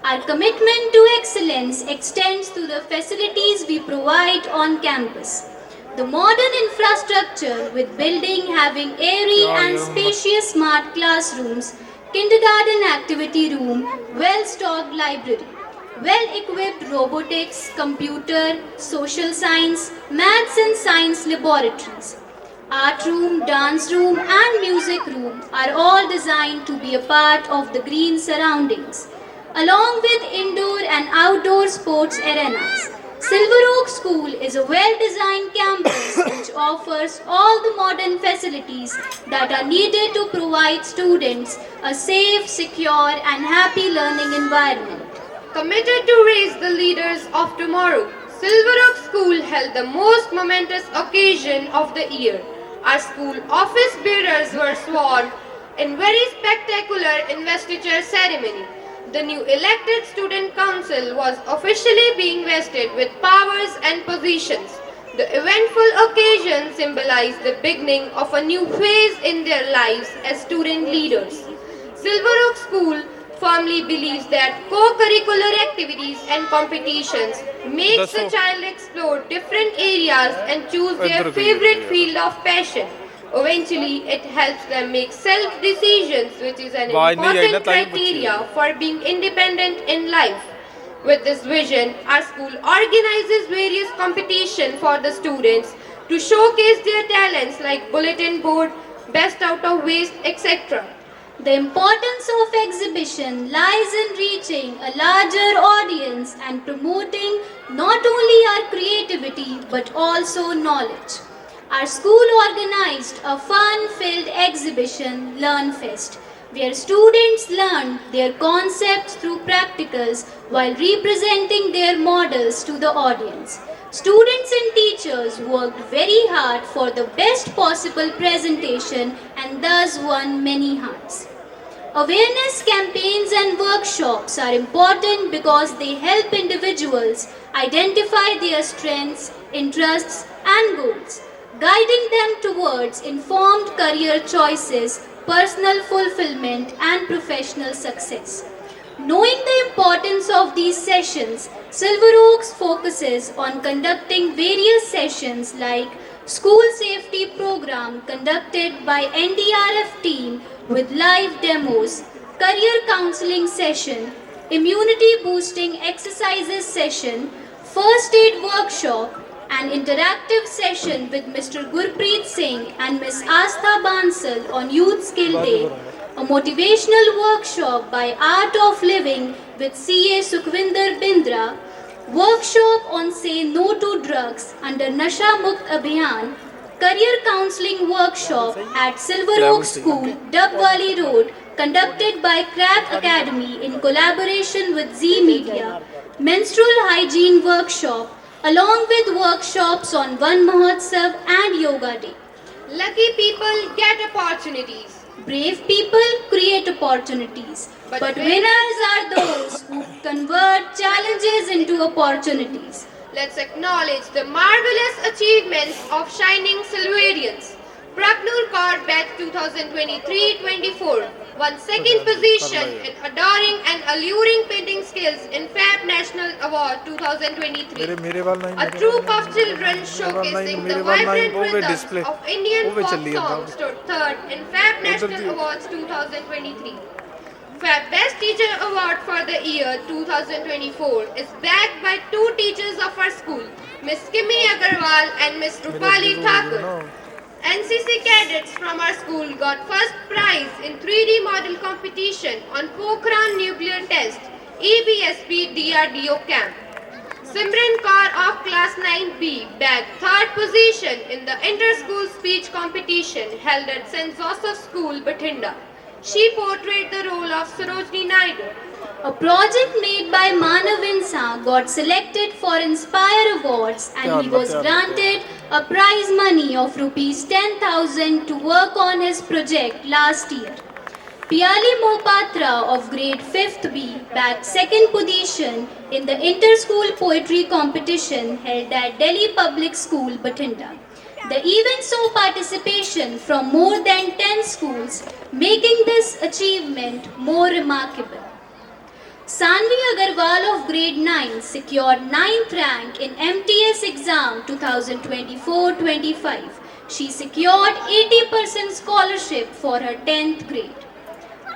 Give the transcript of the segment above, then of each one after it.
Our commitment to excellence extends to the facilities we provide on campus. The modern infrastructure, with building having airy and spacious smart classrooms, kindergarten activity room, well-stocked library, well-equipped robotics, computer, social science, maths and science laboratories, art room, dance room and music room are all designed to be a part of the green surroundings, along with indoor and outdoor sports arenas. Silver Oak School is a well-designed campus which offers all the modern facilities that are needed to provide students a safe, secure and happy learning environment. Committed to raise the leaders of tomorrow, Silver Oak School held the most momentous occasion of the year. Our school office bearers were sworn in very spectacular investiture ceremony. The new elected student council was officially being vested with powers and positions. The eventful occasion symbolized the beginning of a new phase in their lives as student leaders. Silver Oak School firmly believes that co-curricular activities and competitions makes the child explore different areas and choose their favorite field of passion. Eventually, it helps them make self-decisions, which is an important criteria for being independent in life. With this vision, our school organizes various competitions for the students to showcase their talents like bulletin board, best out of waste, etc. The importance of exhibition lies in reaching a larger audience and promoting not only our creativity but also knowledge. Our school organized a fun-filled exhibition, LearnFest, where students learned their concepts through practicals while representing their models to the audience. Students and teachers worked very hard for the best possible presentation and thus won many hearts. Awareness campaigns and workshops are important because they help individuals identify their strengths, interests, and goals, guiding them towards informed career choices, personal fulfillment, and professional success. Knowing the importance of these sessions, Silver Oaks focuses on conducting various sessions like School Safety Program conducted by NDRF team with live demos, Career Counseling session, Immunity Boosting Exercises session, First Aid Workshop, an interactive session with Mr. Gurpreet Singh and Ms. Astha Bansal on Youth Skill Day, a motivational workshop by Art of Living with CA Sukhvinder Bindra, workshop on Say No to Drugs under Nasha Mukt Abhiyan, career counseling workshop at Silver Oak School, Dubwali Road, conducted by Crack Academy in collaboration with Z Media, menstrual hygiene workshop, along with workshops on Van Mahotsav and Yoga Day. Lucky people get opportunities. Brave people create opportunities, but winners are those who convert challenges into opportunities. Let's acknowledge the marvelous achievements of shining Silverians. Pragnur Kaur batch 2023-24 won second position in adoring and alluring painting skills in Fab National Award 2023. A troupe of children showcasing the vibrant rhythms of Indian folk songs stood third in Fab National Awards 2023. Fab Best Teacher Award for the year 2024 is backed by two teachers of our school, Miss Kimmy Agarwal and Miss Rupali Thakur. NCC cadets from our school got first prize in 3D model competition on Pokhran Nuclear Test, EBSP DRDO camp. Simran Kaur of class 9B bagged third position in the inter-school speech competition held at St. Joseph School, Bathinda. She portrayed the role of Sarojini Naidu. A project made by Manav Insa got selected for Inspire Awards and he was granted a prize money of rupees 10,000 to work on his project last year. Piali Mohapatra of grade 5th B bagged second position in the inter-school poetry competition held at Delhi Public School, Bathinda. The event saw participation from more than 10 schools, making this achievement more remarkable. Sanvi Agarwal of grade 9 secured 9th rank in MTS exam 2024-25. She secured 80% scholarship for her 10th grade.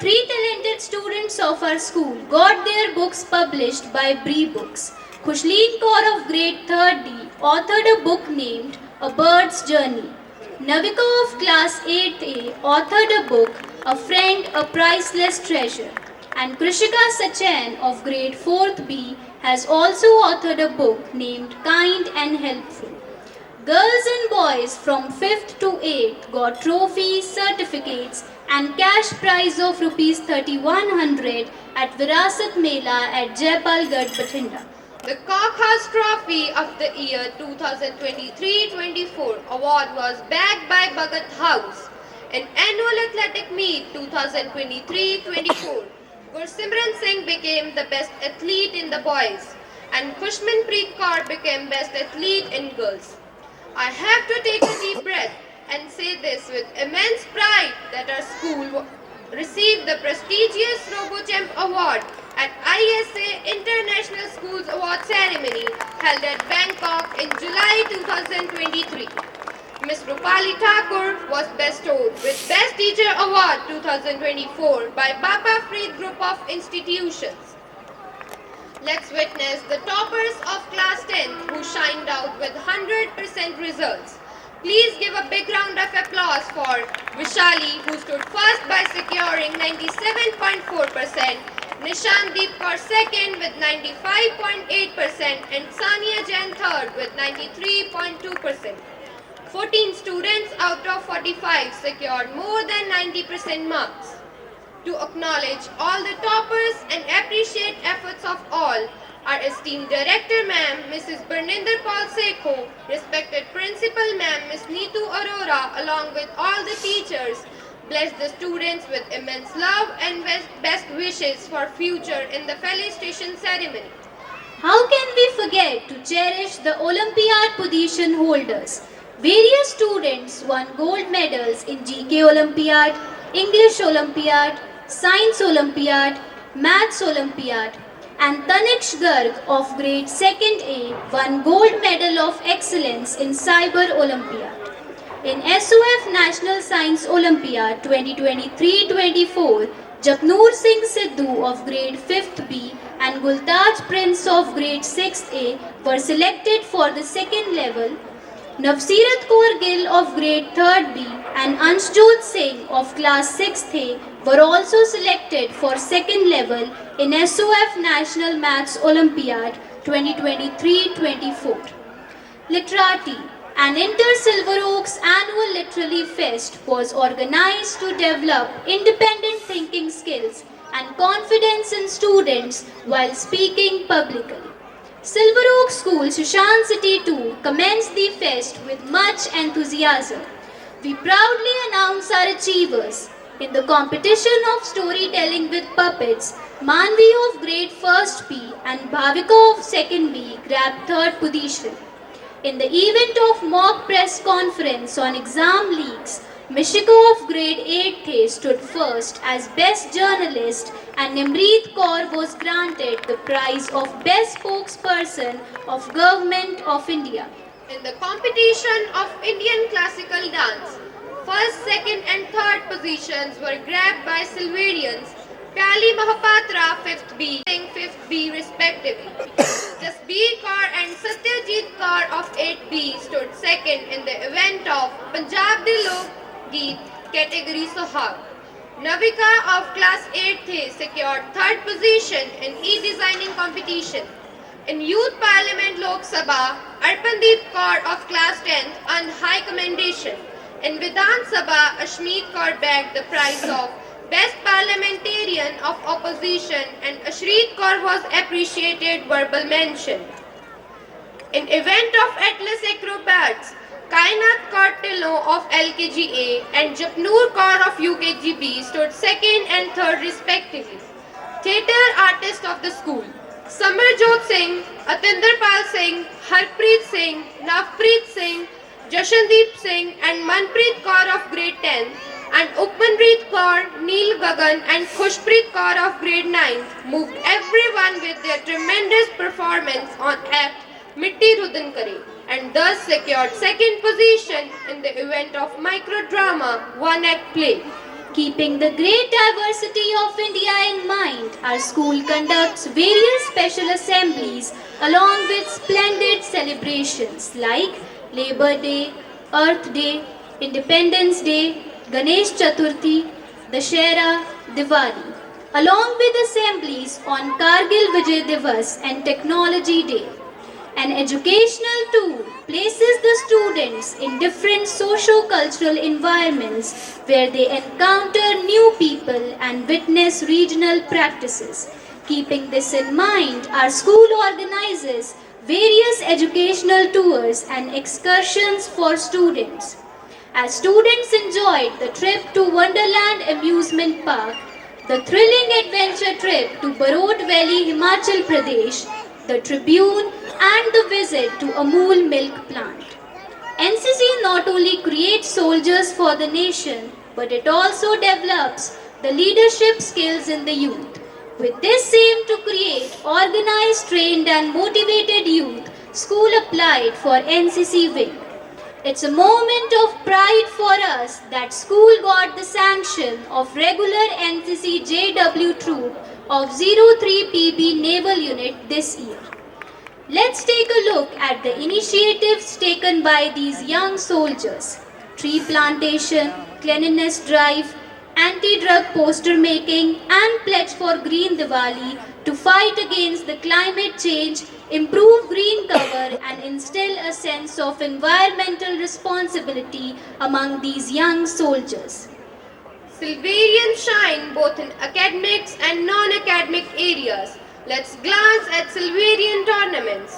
Three talented students of our school got their books published by Bree Books. Khushleen Kaur of grade 3rd D authored a book named A Bird's Journey. Navika of class 8th A authored a book A Friend, a Priceless Treasure. And Krishika Sachen of grade 4th B has also authored a book named Kind and Helpful. Girls and boys from 5th to 8th got trophies, certificates and cash prize of Rs 3100 at Virasat Mela at Jaipalgarh, Bathinda. The Cockhouse Trophy of the year 2023-24 award was bagged by Bhagat House. In annual athletic meet 2023-24, Gursimran Singh became the best athlete in the boys and Khushmanpreet Kaur became best athlete in girls. I have to take a deep breath and say this with immense pride that our school received the prestigious RoboChamp Award at ISA International Schools Award Ceremony held at Bangkok in July 2023. Ms. Rupali Thakur was bestowed with Best Teacher Award 2024 by Baba Freed Group of Institutions. Let's witness the toppers of class 10 who shined out with 100% results. Please give a big round of applause for Vishali, who stood first by securing 97.4%, Nishandeep Kaur second with 95.8% and Sania Jain third with 93.2%. 14 students out of 45 secured more than 90% marks. To acknowledge all the toppers and appreciate efforts of all, our esteemed Director Ma'am, Mrs. Berninder Paul Sekho, respected Principal Ma'am, Ms. Neetu Arora, along with all the teachers, bless the students with immense love and best wishes for future in the felicitation ceremony. How can we forget to cherish the Olympiad position holders? Various students won gold medals in GK Olympiad, English Olympiad, Science Olympiad, Maths Olympiad, and Taniksh Garg of grade 2nd A won gold medal of excellence in Cyber Olympiad. In SOF National Science Olympiad 2023-24, Japnoor Singh Sidhu of grade 5th B and Gultaj Prince of grade 6th A were selected for the second level. Navsirat Kaur Gill of grade 3rd B and Anshjot Singh of class 6th A were also selected for second level in SOF National Maths Olympiad 2023-24. Literati, an Inter-Silver Oaks annual literary fest was organized to develop independent thinking skills and confidence in students while speaking publicly. Silver Oak School, Sushant City 2 commenced the fest with much enthusiasm. We proudly announce our achievers. In the competition of storytelling with puppets, Manvi of grade 1st B and Bhavika of 2nd B grabbed 3rd position. In the event of mock press conference on exam leaks, Mishika of grade 8th A stood first as best journalist and Nimrit Kaur was granted the prize of best spokesperson of Government of India. In the competition of Indian classical dance, first, second and third positions were grabbed by Silverians, Kali Mahapatra 5th B, Singh 5th B respectively. Jasbir Kaur and Satyajit Kaur of 8th B stood second in the event of Punjab De Lok Geet category Sohag. Navika of class 8th A secured third position in e-designing competition. In Youth Parliament Lok Sabha, Arpandeep Kaur of class 10th earned high commendation. In Vidhan Sabha, Ashmeet Kaur bagged the prize of Best Parliamentarian of Opposition and Ashreet Kaur was appreciated verbal mention. In event of Atlas Acrobats, Kainat Kaur Tillon of LKGA and Japnoor Kaur of UKGB stood second and third respectively. Theatre Artist of the School, Samarjot Singh, Atinder Pal Singh, Harpreet Singh, Navpreet Singh, Jashandeep Singh and Manpreet Kaur of grade 10 and Upmanpreet Kaur, Neil Gagan and Khushpreet Kaur of grade 9 moved everyone with their tremendous performance on apt Mitti Rudin Kare and thus secured second position in the event of microdrama one act play. Keeping the great diversity of India in mind, our school conducts various special assemblies along with splendid celebrations like Labor Day, Earth Day, Independence Day, Ganesh Chaturthi, Dashera, Diwali, along with assemblies on Kargil Vijay Divas and Technology Day. An educational tool places the students in different socio-cultural environments where they encounter new people and witness regional practices. Keeping this in mind, our school organizes various educational tours and excursions for students. As students enjoyed the trip to Wonderland Amusement Park, the thrilling adventure trip to Barot Valley, Himachal Pradesh, the Tribune and the visit to Amul milk plant. NCC not only creates soldiers for the nation, but it also develops the leadership skills in the youth. With this aim to create organized, trained and motivated youth, school applied for NCC wing. It's a moment of pride for us that school got the sanction of regular NCC JW troop of 03 PB Naval Unit this year. Let's take a look at the initiatives taken by these young soldiers. Tree plantation, cleanliness drive, anti-drug poster making and pledge for Green Diwali to fight against the climate change, improve green cover and instill a sense of environmental responsibility among these young soldiers. Silverians shine both in academics and non-academic areas. Let's glance at Silverian tournaments.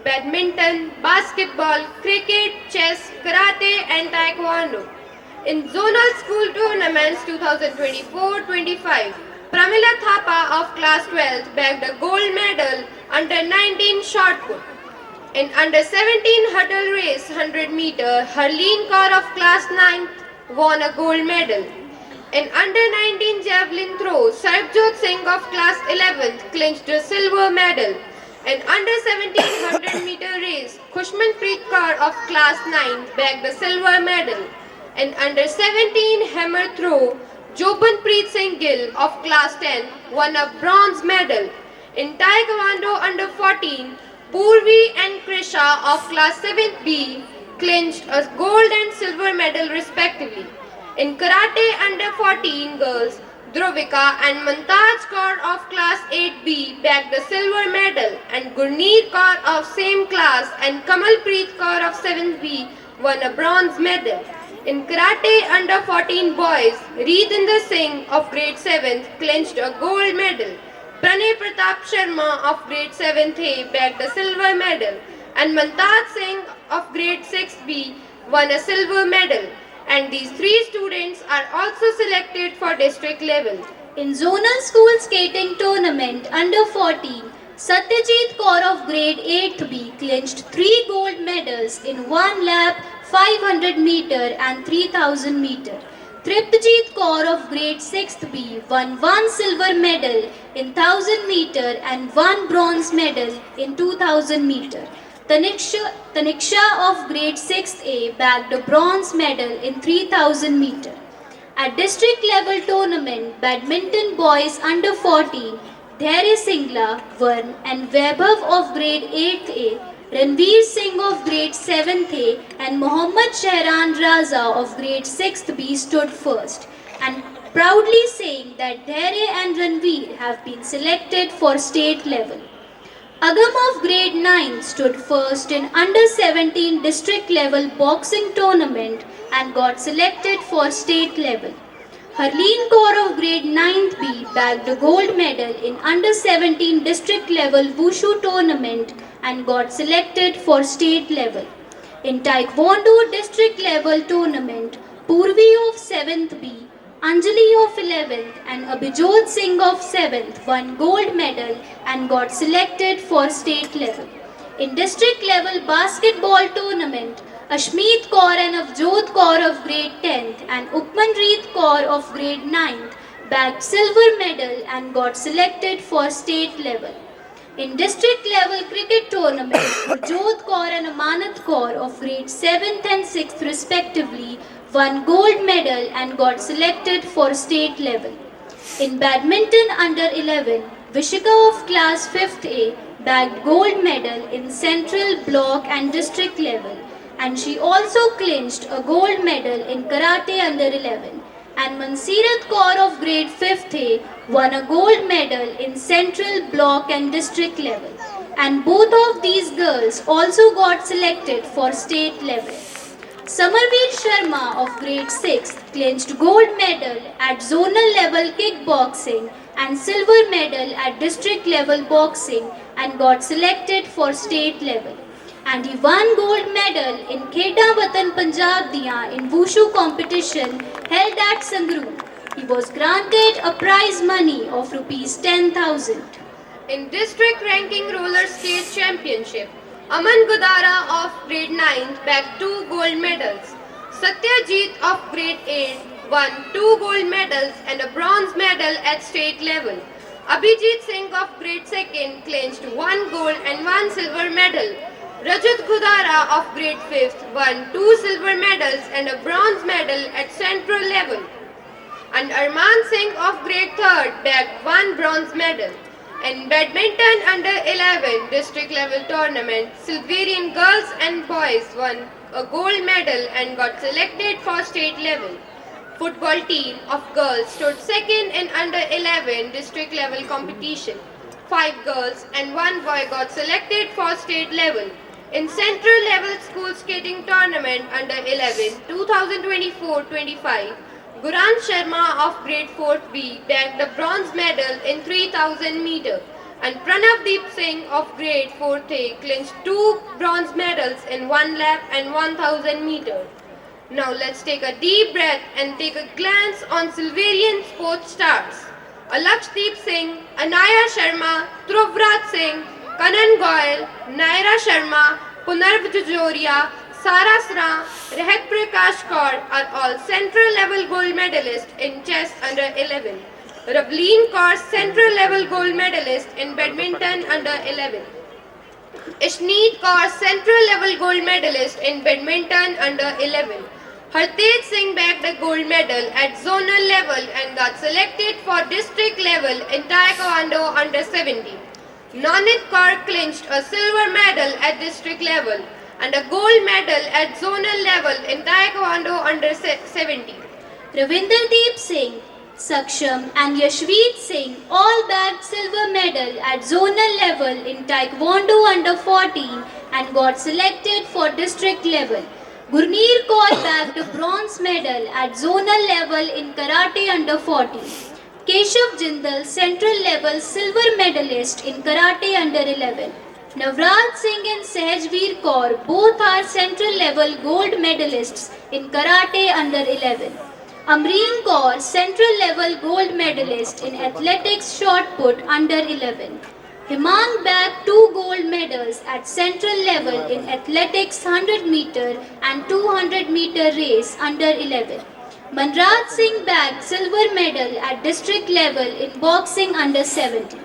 Badminton, basketball, cricket, chess, karate and taekwondo. In zonal school tournaments 2024-25, Pramila Thapa of class 12 bagged a gold medal under 19 shot put. In under 17 hurdle race 100 meter, Harleen Kaur of class 9th won a gold medal. In under 19 javelin throw, Sarbjot Singh of class 11th clinched a silver medal. In under 17 100-meter race, Khushmanpreet Kaur of class 9 bagged a silver medal. In under 17 hammer throw, Jobanpreet Singh Gill of class 10 won a bronze medal. In Taekwondo under 14, Purvi and Krisha of class 7th B clinched a gold and silver medal respectively. In Karate under 14 girls, Dhruvika and Mantaj Kaur of class 8B bagged a silver medal and Gurneer Kaur of same class and Kamalpreet Kaur of 7B won a bronze medal. In Karate under 14 boys, Reedinder Singh of grade 7th clinched a gold medal. Pranay Pratap Sharma of grade 7th A bagged a silver medal and Mantaj Singh of grade 6B won a silver medal. And these three students are also selected for district level. In zonal school skating tournament under 14, Satyajit Kaur of grade 8th B clinched 3 gold medals in 1 lap, 500 meter and 3000 meter. Triptjit Kaur of grade 6th B won 1 silver medal in 1000 meter and 1 bronze medal in 2000 meter. Taniksha of grade 6th A bagged a bronze medal in 3000 meter. At district level tournament, badminton boys under 14, Dhairya Singla won and Vaibhav of grade 8th A, Ranveer Singh of grade 7th A and Mohammad Shahran Raza of grade 6th B stood first and proudly saying that Dhairya and Ranveer have been selected for state level. Agam of grade 9 stood first in under 17 district level boxing tournament and got selected for state level. Harleen Kaur of grade 9th B bagged a gold medal in under 17 district level wushu tournament and got selected for state level. In Taekwondo district level tournament, Purvi of 7th B, Anjali of 11th and Abhijot Singh of 7th won gold medal and got selected for state level. In district level basketball tournament, Ashmeet Kaur and Avjot Kaur of grade 10th and Upmanpreet Kaur of grade 9th bagged silver medal and got selected for state level. In district level cricket tournament, Gurjot Kaur and Amanat Kaur of grade 7th and 6th respectively won gold medal and got selected for state level. In badminton under 11, Vishika of class 5th A bagged gold medal in central, block and district level, and she also clinched a gold medal in karate under 11. And Mansirat Kaur of grade 5th A won a gold medal in central, block and district level. And both of these girls also got selected for state level. Samarveer Sharma of grade 6 clinched gold medal at zonal level kickboxing and silver medal at district level boxing and got selected for state level. And he won gold medal in Kheda Watan Punjab Diyan in Wushu competition held at Sangrur. He was granted a prize money of rupees 10,000. In district ranking roller skate championship, Aman Gudara of grade 9 bagged 2 gold medals. Satyajit of grade 8 won 2 gold medals and a bronze medal at state level. Abhijit Singh of grade 2nd clinched 1 gold and 1 silver medal. Rajat Gudara of grade 5th won 2 silver medals and a bronze medal at central level. And Arman Singh of grade 3rd bagged 1 bronze medal. In badminton under 11 district level tournament, Silverian girls and boys won a gold medal and got selected for state level. Football team of girls stood second in under 11 district level competition. 5 girls and 1 boy got selected for state level. In central level school skating tournament under 11 2024-25, Guran Sharma of grade 4th B bagged the bronze medal in 3000 meter and Pranavdeep Singh of grade 4th A clinched 2 bronze medals in 1 lap and 1000 meter. Now let's take a deep breath and take a glance on Silverian sports stars. Alakshdeep Singh, Anaya Sharma, Dhruvrat Singh, Kanan Goyal, Naira Sharma, Punarv Jujoria, Sara Sra, Rehat Prakash Kaur are all central level gold medalists in chess under 11. Ravleen Kaur, central level gold medalist in badminton under 11. Ishneet Kaur, central level gold medalist in badminton under 11. Hartej Singh bagged a gold medal at zonal level and got selected for district level in Taekwondo under 17. Nonit Kaur clinched a silver medal at district level and a gold medal at zonal level in Taekwondo under 17. Ravinderdeep Singh, Saksham and Yashveet Singh all bagged silver medal at zonal level in Taekwondo under 14 and got selected for district level. Gurneer Kaur bagged a bronze medal at zonal level in Karate under 14. Keshav Jindal, central level silver medalist in Karate under 11. Navraj Singh and Sehajveer Kaur both are central level gold medalists in Karate under 11. Amreen Kaur, central level gold medalist in athletics shot put under 11. Himang bagged 2 gold medals at central level in athletics 100 meter and 200 meter race under 11. Manraj Singh bagged silver medal at district level in boxing under 17.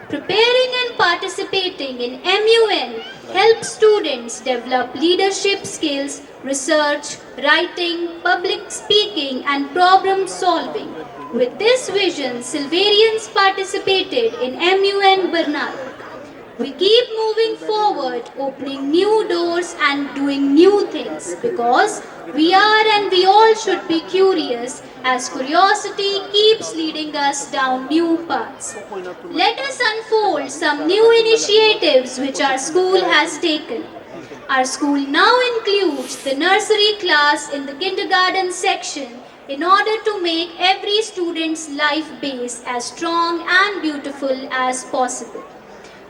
Preparing and participating in MUN helps students develop leadership skills, research, writing, public speaking and problem solving. With this vision, Silverians participated in MUN Bernal. We keep moving forward, opening new doors and doing new things because we are and we all should be curious as curiosity keeps leading us down new paths. Let us unfold some new initiatives which our school has taken. Our school now includes the nursery class in the kindergarten section in order to make every student's life base as strong and beautiful as possible.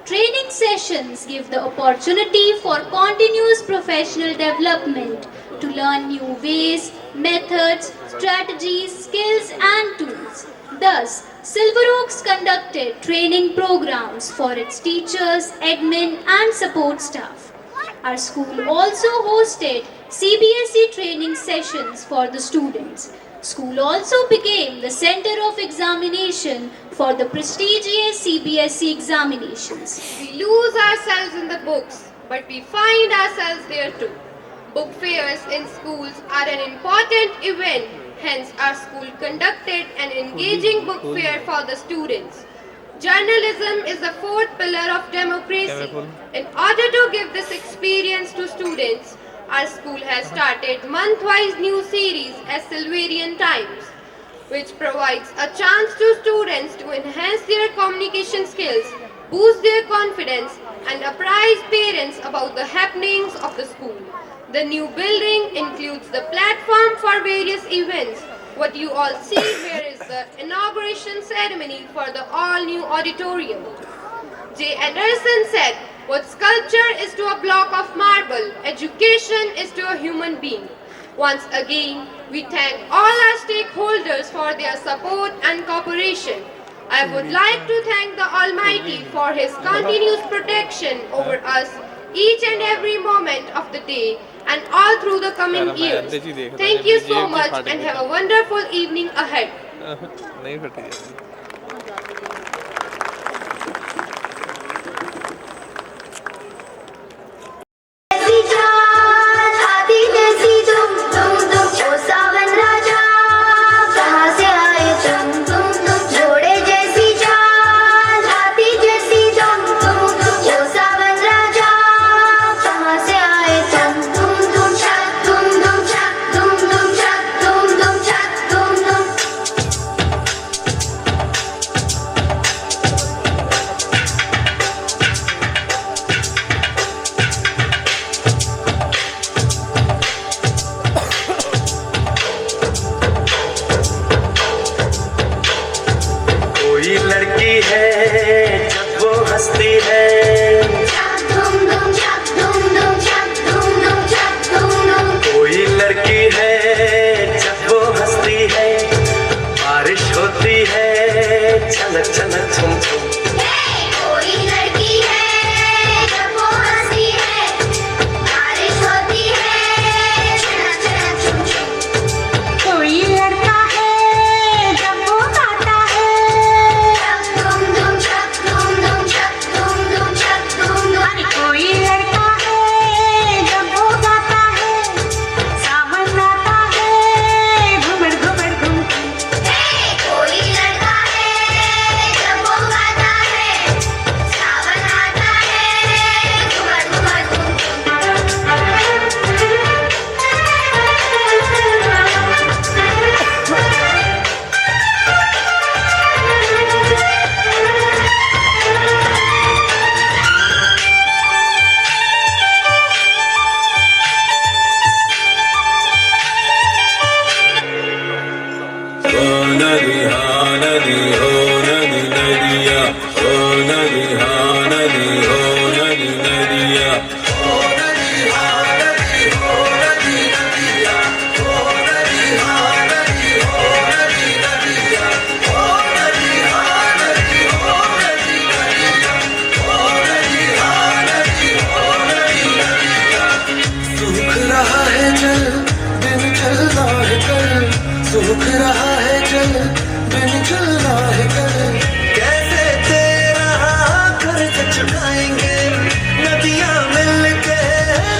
Training sessions give the opportunity for continuous professional development to learn new ways, methods, strategies, skills and tools. Thus, Silver Oaks conducted training programs for its teachers, admin and support staff. Our school also hosted CBSE training sessions for the students. School also became the center of examination for the prestigious CBSE examinations. We lose ourselves in the books, but we find ourselves there too. Book fairs in schools are an important event, hence our school conducted an engaging book fair for the students. Journalism is the fourth pillar of democracy. In order to give this experience to students, our school has started month-wise news series as Silverian Times, which provides a chance to students to enhance their communication skills, boost their confidence, and apprise parents about the happenings of the school. The new building includes the platform for various events. What you all see here is the inauguration ceremony for the all-new auditorium. J. Anderson said, "What sculpture is to a block of marble, education is to a human being." Once again, we thank all our stakeholders for their support and cooperation. I would like to thank the Almighty for His continuous protection over us each and every moment of the day and all through the coming years. Thank you so much and have a wonderful evening ahead. नहीं फटेगा जैसी चाल हाथी जैसी तुम ओ सावन राजा कहाँ से आए तुम घोड़े जैसी चाल हाथी जैसी तुम ओ सावन राजा कहाँ से आए तुम छक तुम छक तुम छक तुम छक तुम कोई लड़की है जब वो हंसती है कोई लड़की है जब वो हंसती है बारिश होती है छलक छलक छुम छुम कोई लड़की है जब वो हंसती है बारिश होती है छनक छनक छुम छुम कोई लड़का है जब वो गाता है तुम छक तुम छक तुम छक तुम कोई लड़का है जब वो गाता है सावन आता है घुमड़ घुमड़ घुम कोई लड़का है जब वो गाता है सावन आता है घुमड़ घुमड़ नदी हाँ नदी हो नदी नदिया हो नदी हाँ नदी हो नदी नदिया सूख रहा है जल दिन चल रहा है कल सूख रहा है जल दिन चल रहा है कल कैसे तेरा कर्ज चुकाएंगे नदियां मिलके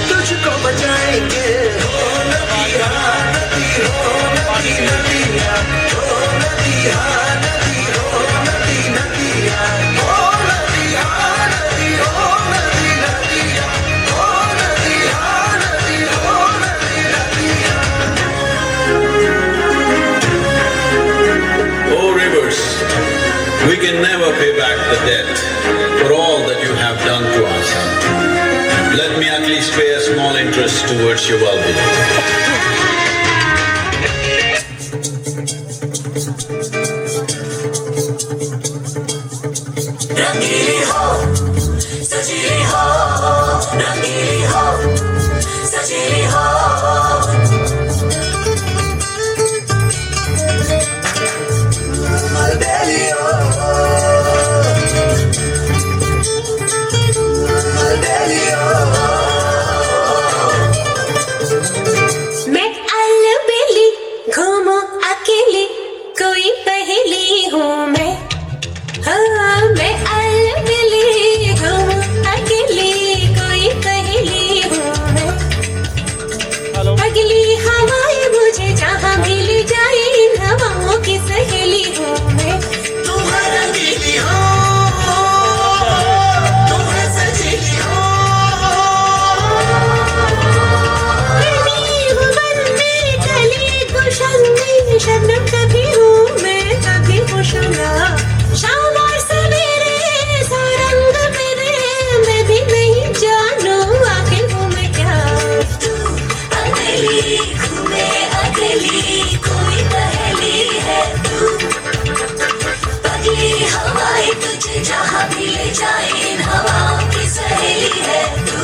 तुझको बचाएंगे हो नदिया नदी हो नदी नदिया हो नदिया नदी हो नदी नदिया हो नदिया नदी हो नदी नदिया हो नदिया नदी हो नदी नदिया Oh rivers, we can never pay back the debt for all that you have done to us. Let me at least pay a small interest towards your well-being. रंगीली हो सजीली हो रंगीली हो सजीली हो जाए इन हवाओं की सहेली है तू।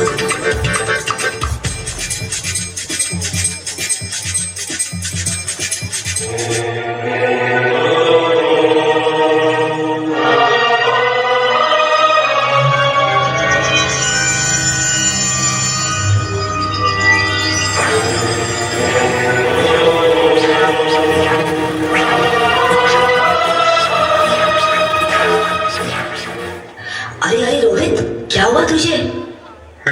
अरे अरे रोहित, क्या हुआ तुझे?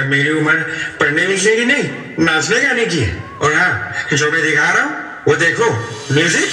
मेरी उम्र पढ़ने लिखने की नहीं, नाचने गाने की है। और हाँ, जो मैं दिखा रहा हूँ वो देखो, म्यूजिक।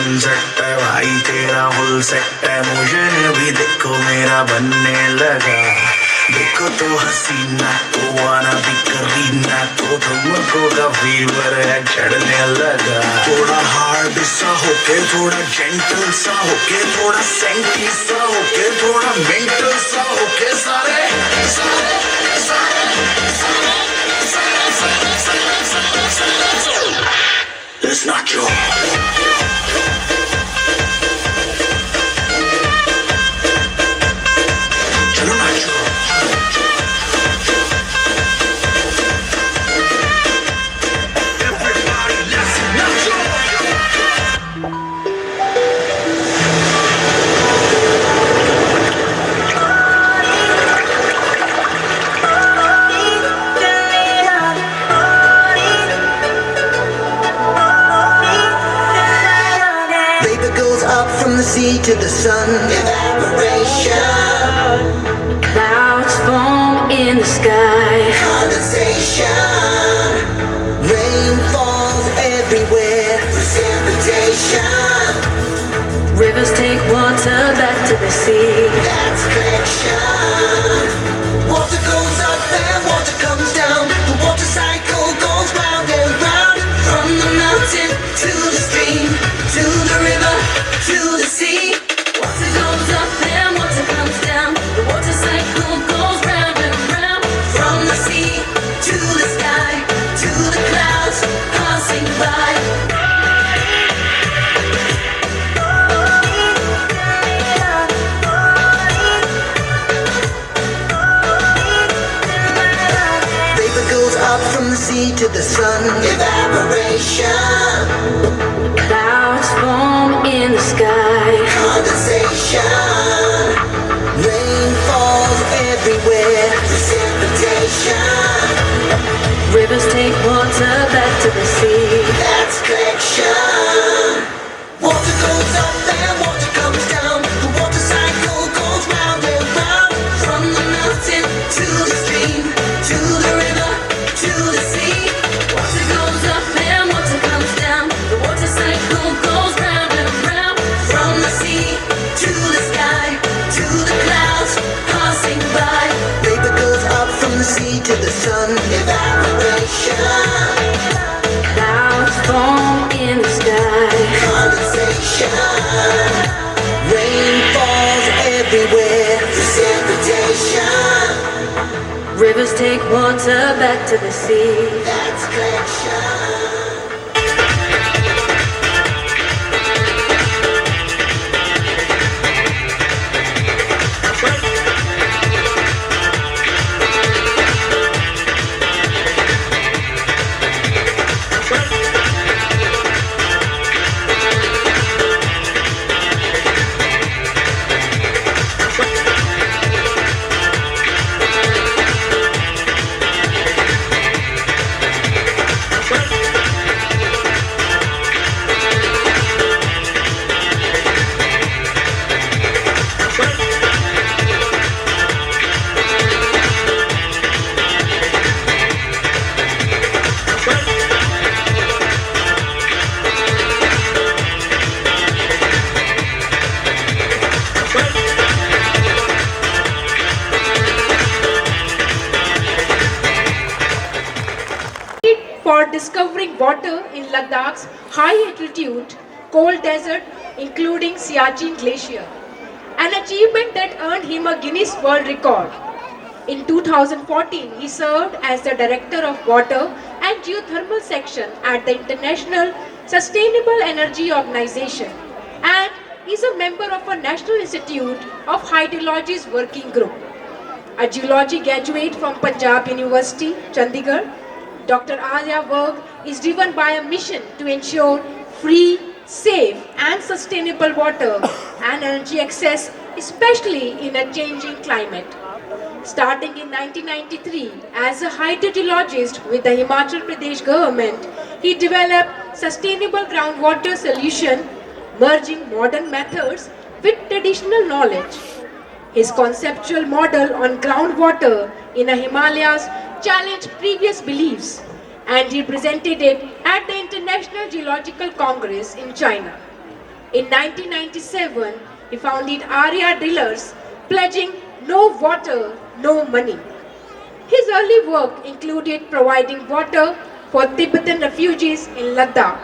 सनसेट है भाई तेरा फुल सेट है मुझे भी देखो मेरा बनने लगा देखो तो हसीना तो आना भी करीना तो तुमको का फीवर है चढ़ने लगा थोड़ा हार्ड सा होके थोड़ा जेंटल सा होके थोड़ा सेंटी सा होके थोड़ा मेंटल सा होके सारे सारे सारे सारे It's not your चलो नाचो Everybody let's nacho Vapor goes up from the sea to the sun. Evaporation. Clouds form in the sky. Condensation. Rain falls everywhere. Precipitation. Rivers take water back to the sea. That's collection. Water goes up and water comes down. The water cycle goes round and round. From the mountain to the stream, to the river, to the sea. Water goes up and water comes down. The water cycle goes round and round. From the sea to the sky, to the clouds passing by. Vapor goes up from the sea to the sun. Evaporation. Clouds form in the sky. Condensation. Rain falls everywhere. Precipitation. Rivers take water back to the sea. That's collection. Water goes up and water comes down. The water cycle goes round and round. From the mountain to the stream, to the river, to the sea. Water goes up and water comes down. The water cycle goes round and round. From the sea to the sky, to the clouds passing by. Vapor goes up from the sea to the sun. Evaporation. Clouds form in the sky. Condensation. Rain falls everywhere. Precipitation. Rivers take water back to the sea. That's collection. For discovering water in Ladakh's high altitude, cold desert, including Siachen Glacier, an achievement that earned him a Guinness World Record. In 2014, he served as the Director of Water and Geothermal Section at the International Sustainable Energy Organization and is a member of a National Institute of Hydrology's working group. A geology graduate from Punjab University, Chandigarh, Dr. Arya's work is driven by a mission to ensure free, safe and sustainable water and energy access, especially in a changing climate. Starting in 1993 as a hydrogeologist with the Himachal Pradesh government, he developed sustainable groundwater solution, merging modern methods with traditional knowledge. His conceptual model on groundwater in the Himalayas challenged previous beliefs, and he presented it at the International Geological Congress in China. In 1997, he founded Arya Dealers, pledging no water, no money. His early work included providing water for Tibetan refugees in Ladakh.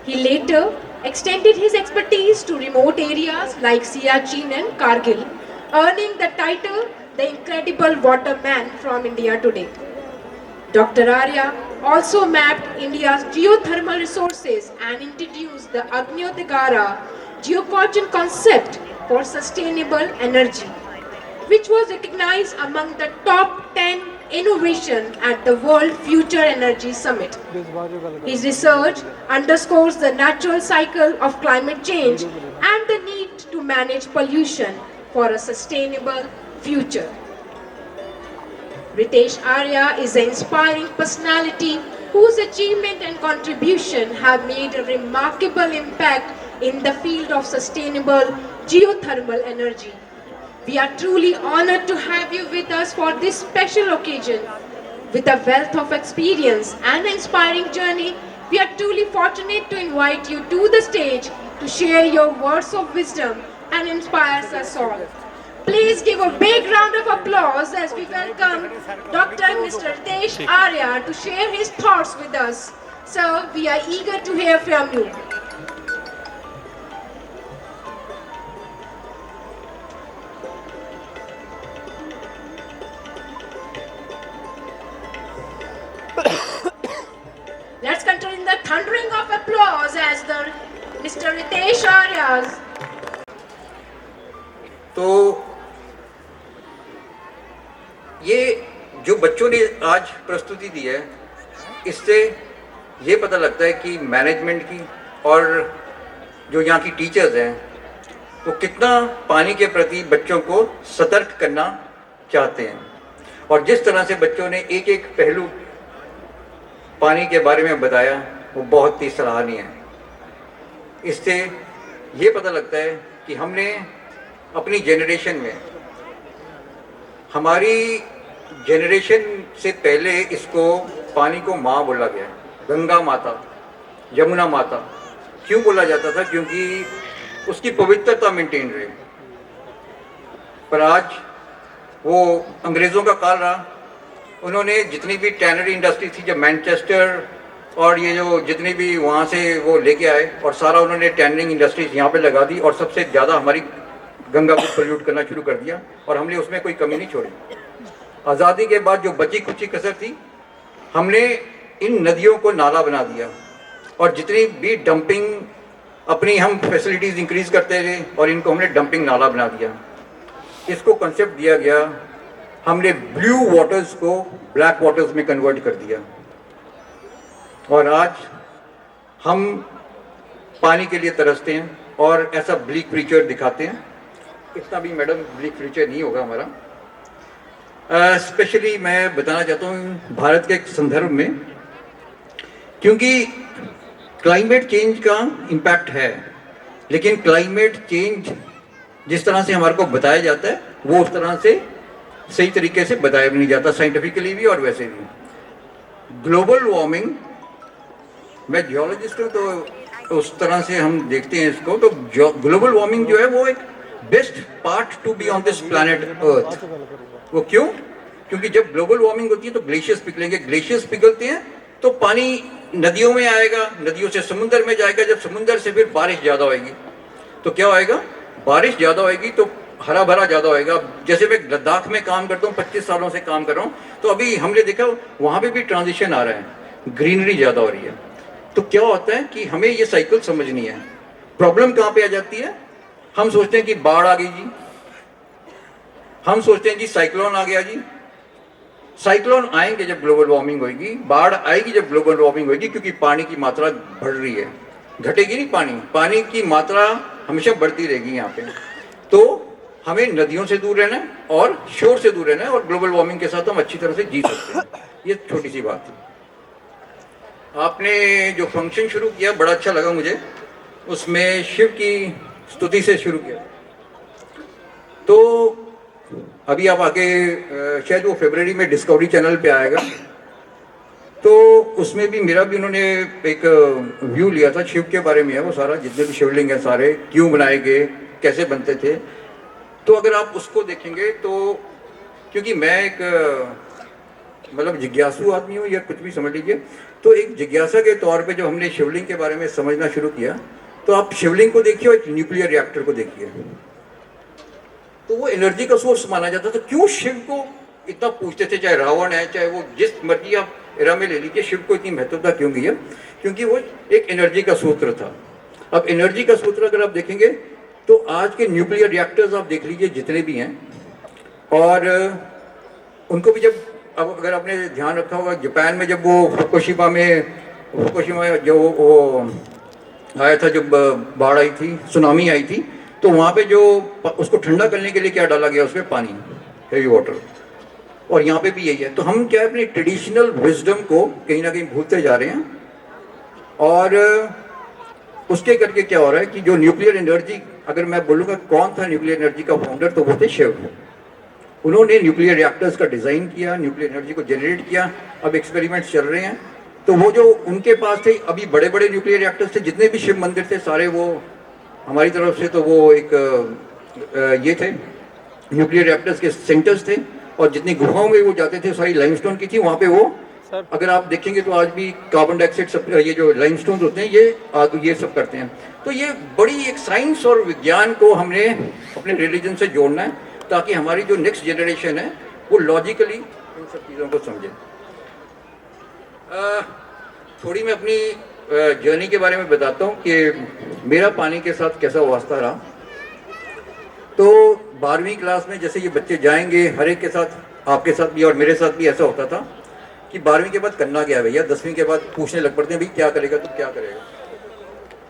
He later extended his expertise to remote areas like Siachen and Kargil, earning the title the Incredible Waterman from India Today. Dr. Arya also mapped India's geothermal resources and introduced the Agnyodhara geocogen concept for sustainable energy, which was recognized among the top 10 innovations at the World Future Energy Summit. His research underscores the natural cycle of climate change and the need to manage pollution for a sustainable future. Ritesh Arya is an inspiring personality whose achievement and contribution have made a remarkable impact in the field of sustainable geothermal energy. We are truly honored to have you with us for this special occasion. With a wealth of experience and an inspiring journey, we are truly fortunate to invite you to the stage to share your words of wisdom and inspire us all. Please give a big round of applause as we welcome Dr. Mr. Ritesh Arya to share his thoughts with us. Sir, we are eager to hear from you. Let's continue the thundering of applause as the Mr. Ritesh Arya. तो ये जो बच्चों ने आज प्रस्तुति दी है, इससे ये पता लगता है कि मैनेजमेंट की और जो यहाँ की टीचर्स हैं वो कितना पानी के प्रति बच्चों को सतर्क करना चाहते हैं, और जिस तरह से बच्चों ने एक एक पहलू पानी के बारे में बताया वो बहुत ही सराहनीय है। इससे ये पता लगता है कि हमने अपनी जनरेशन में, हमारी जनरेशन से पहले इसको पानी को माँ बोला गया, गंगा माता, यमुना माता क्यों बोला जाता था? क्योंकि उसकी पवित्रता मेंटेन रही। पर आज वो अंग्रेज़ों का काल रहा, उन्होंने जितनी भी टैनरी इंडस्ट्री थी, जब मैनचेस्टर और ये जो जितनी भी वहाँ से वो लेके आए और सारा उन्होंने टैनरिंग इंडस्ट्रीज यहाँ पे लगा दी और सबसे ज़्यादा हमारी गंगा को पोल्यूट करना शुरू कर दिया, और हमने उसमें कोई कमी नहीं छोड़ी। आज़ादी के बाद जो बची कुची कसर थी, हमने इन नदियों को नाला बना दिया, और जितनी भी डंपिंग अपनी हम फैसिलिटीज़ इंक्रीज़ करते रहे और इनको हमने डंपिंग नाला बना दिया। इसको कंसेप्ट दिया गया, हमने ब्लू वाटर्स को ब्लैक वाटर्स में कन्वर्ट कर दिया, और आज हम पानी के लिए तरसते हैं और ऐसा ब्लीक फ्यूचर दिखाते हैं। इतना भी मैडम ब्लीक फ्यूचर नहीं होगा हमारा। स्पेशली मैं बताना चाहता हूँ भारत के एक संदर्भ में, क्योंकि क्लाइमेट चेंज का इम्पैक्ट है, लेकिन क्लाइमेट चेंज जिस तरह से हमारे को बताया जाता है वो उस तरह से सही तरीके से बताया भी नहीं जाता, साइंटिफिकली भी और वैसे भी। ग्लोबल वार्मिंग, मैं जियोलॉजिस्ट हूँ तो उस तरह से हम देखते हैं इसको, तो ग्लोबल वार्मिंग जो है वो एक best part to be on this planet earth. वो क्यों? क्योंकि जब ग्लोबल वार्मिंग होती है तो ग्लेशियर्स पिघलेंगे, ग्लेशियर्स पिघलते हैं तो पानी नदियों में आएगा, नदियों से समुद्र में जाएगा, जब समुद्र से फिर बारिश ज़्यादा होएगी तो क्या होएगा? बारिश ज़्यादा होएगी तो हरा भरा ज़्यादा होएगा। जैसे मैं लद्दाख में काम करता हूँ, 25 सालों से काम कर रहा हूँ, तो अभी हमने देखा वहाँ पे भी ट्रांजिशन आ रहा है, ग्रीनरी ज़्यादा हो रही है। तो क्या होता है कि हमें ये साइकिल समझनी है। प्रॉब्लम कहाँ पे आ जाती है? हम सोचते हैं कि बाढ़ आ गई जी, हम सोचते हैं जी साइक्लोन आ गया जी। साइक्लोन आएंगे जब ग्लोबल वार्मिंग होगी, बाढ़ आएगी जब ग्लोबल वार्मिंग होगी, क्योंकि पानी की मात्रा बढ़ रही है, घटेगी नहीं। पानी की मात्रा हमेशा बढ़ती रहेगी यहाँ पे। तो हमें नदियों से दूर रहना है और शोर से दूर रहना है, और ग्लोबल वार्मिंग के साथ हम अच्छी तरह से जी सकते हैं। ये छोटी सी बात थी। आपने जो फंक्शन शुरू किया बड़ा अच्छा लगा मुझे, उसमें शिव की स्तुति से शुरू किया। तो अभी आप आगे शायद वो फरवरी में डिस्कवरी चैनल पे आएगा, तो उसमें भी मेरा भी उन्होंने एक व्यू लिया था, शिव के बारे में है वो सारा, जितने भी शिवलिंग है सारे क्यों बनाए गए, कैसे बनते थे। तो अगर आप उसको देखेंगे तो, क्योंकि मैं एक मतलब जिज्ञासु आदमी हूँ या कुछ भी समझ लीजिए, तो एक जिज्ञासा के तौर पे जब हमने शिवलिंग के बारे में समझना शुरू किया, तो आप शिवलिंग को देखिए और एक न्यूक्लियर रिएक्टर को देखिए, तो वो एनर्जी का सोर्स माना जाता था। क्यों शिव को इतना पूछते थे, चाहे रावण है चाहे वो जिस मर्जी आप एरा में ले लीजिए, शिव को इतनी महत्वता क्यों दी है? क्योंकि वो एक एनर्जी का सूत्र था। अब एनर्जी का सूत्र अगर आप देखेंगे तो आज के न्यूक्लियर रिएक्टर्स आप देख लीजिए जितने भी हैं, और उनको भी जब, अब अगर आपने ध्यान रखा होगा जापान में जब वो फुकुशिमा में जो वो आया था, जब बाढ़ आई थी, सुनामी आई थी, तो वहाँ पे जो उसको ठंडा करने के लिए क्या डाला गया, उसमें पानी, हेवी वाटर। और यहाँ पे भी यही है। तो हम क्या है, अपनी ट्रेडिशनल विजडम को कहीं ना कहीं भूलते जा रहे हैं, और उसके करके क्या हो रहा है कि जो न्यूक्लियर एनर्जी, अगर मैं बोलूँगा कौन था न्यूक्लियर एनर्जी का फाउंडर, तो वो थे शिव। उन्होंने न्यूक्लियर रिएक्टर्स का डिज़ाइन किया, न्यूक्लियर एनर्जी को जनरेट किया। अब एक्सपेरिमेंट्स चल रहे हैं, तो वो जो उनके पास थे अभी बड़े बड़े न्यूक्लियर रिएक्टर्स थे, जितने भी शिव मंदिर थे सारे, वो हमारी तरफ से तो वो एक ये थे न्यूक्लियर रिएक्टर्स के सेंटर्स थे, और जितनी गुफाओं में वो जाते थे सारी लाइमस्टोन की थी। वहाँ पे वो अगर आप देखेंगे तो आज भी कार्बन डाइऑक्साइड सब, ये जो लाइमस्टोन होते हैं ये सब करते हैं। तो ये बड़ी एक साइंस और विज्ञान को हमने अपने रिलीजन से जोड़ना है, ताकि हमारी जो नेक्स्ट जनरेशन है वो लॉजिकली इन सब चीज़ों को समझे। थोड़ी मैं अपनी जर्नी के बारे में बताता हूँ कि मेरा पानी के साथ कैसा वास्ता रहा। तो 12वीं क्लास में जैसे ये बच्चे जाएंगे, हर एक के साथ, आपके साथ भी और मेरे साथ भी ऐसा होता था कि 12वीं के बाद करना क्या है भैया, 10वीं के बाद पूछने लग पड़ते हैं भाई क्या करेगा तो क्या करेगा।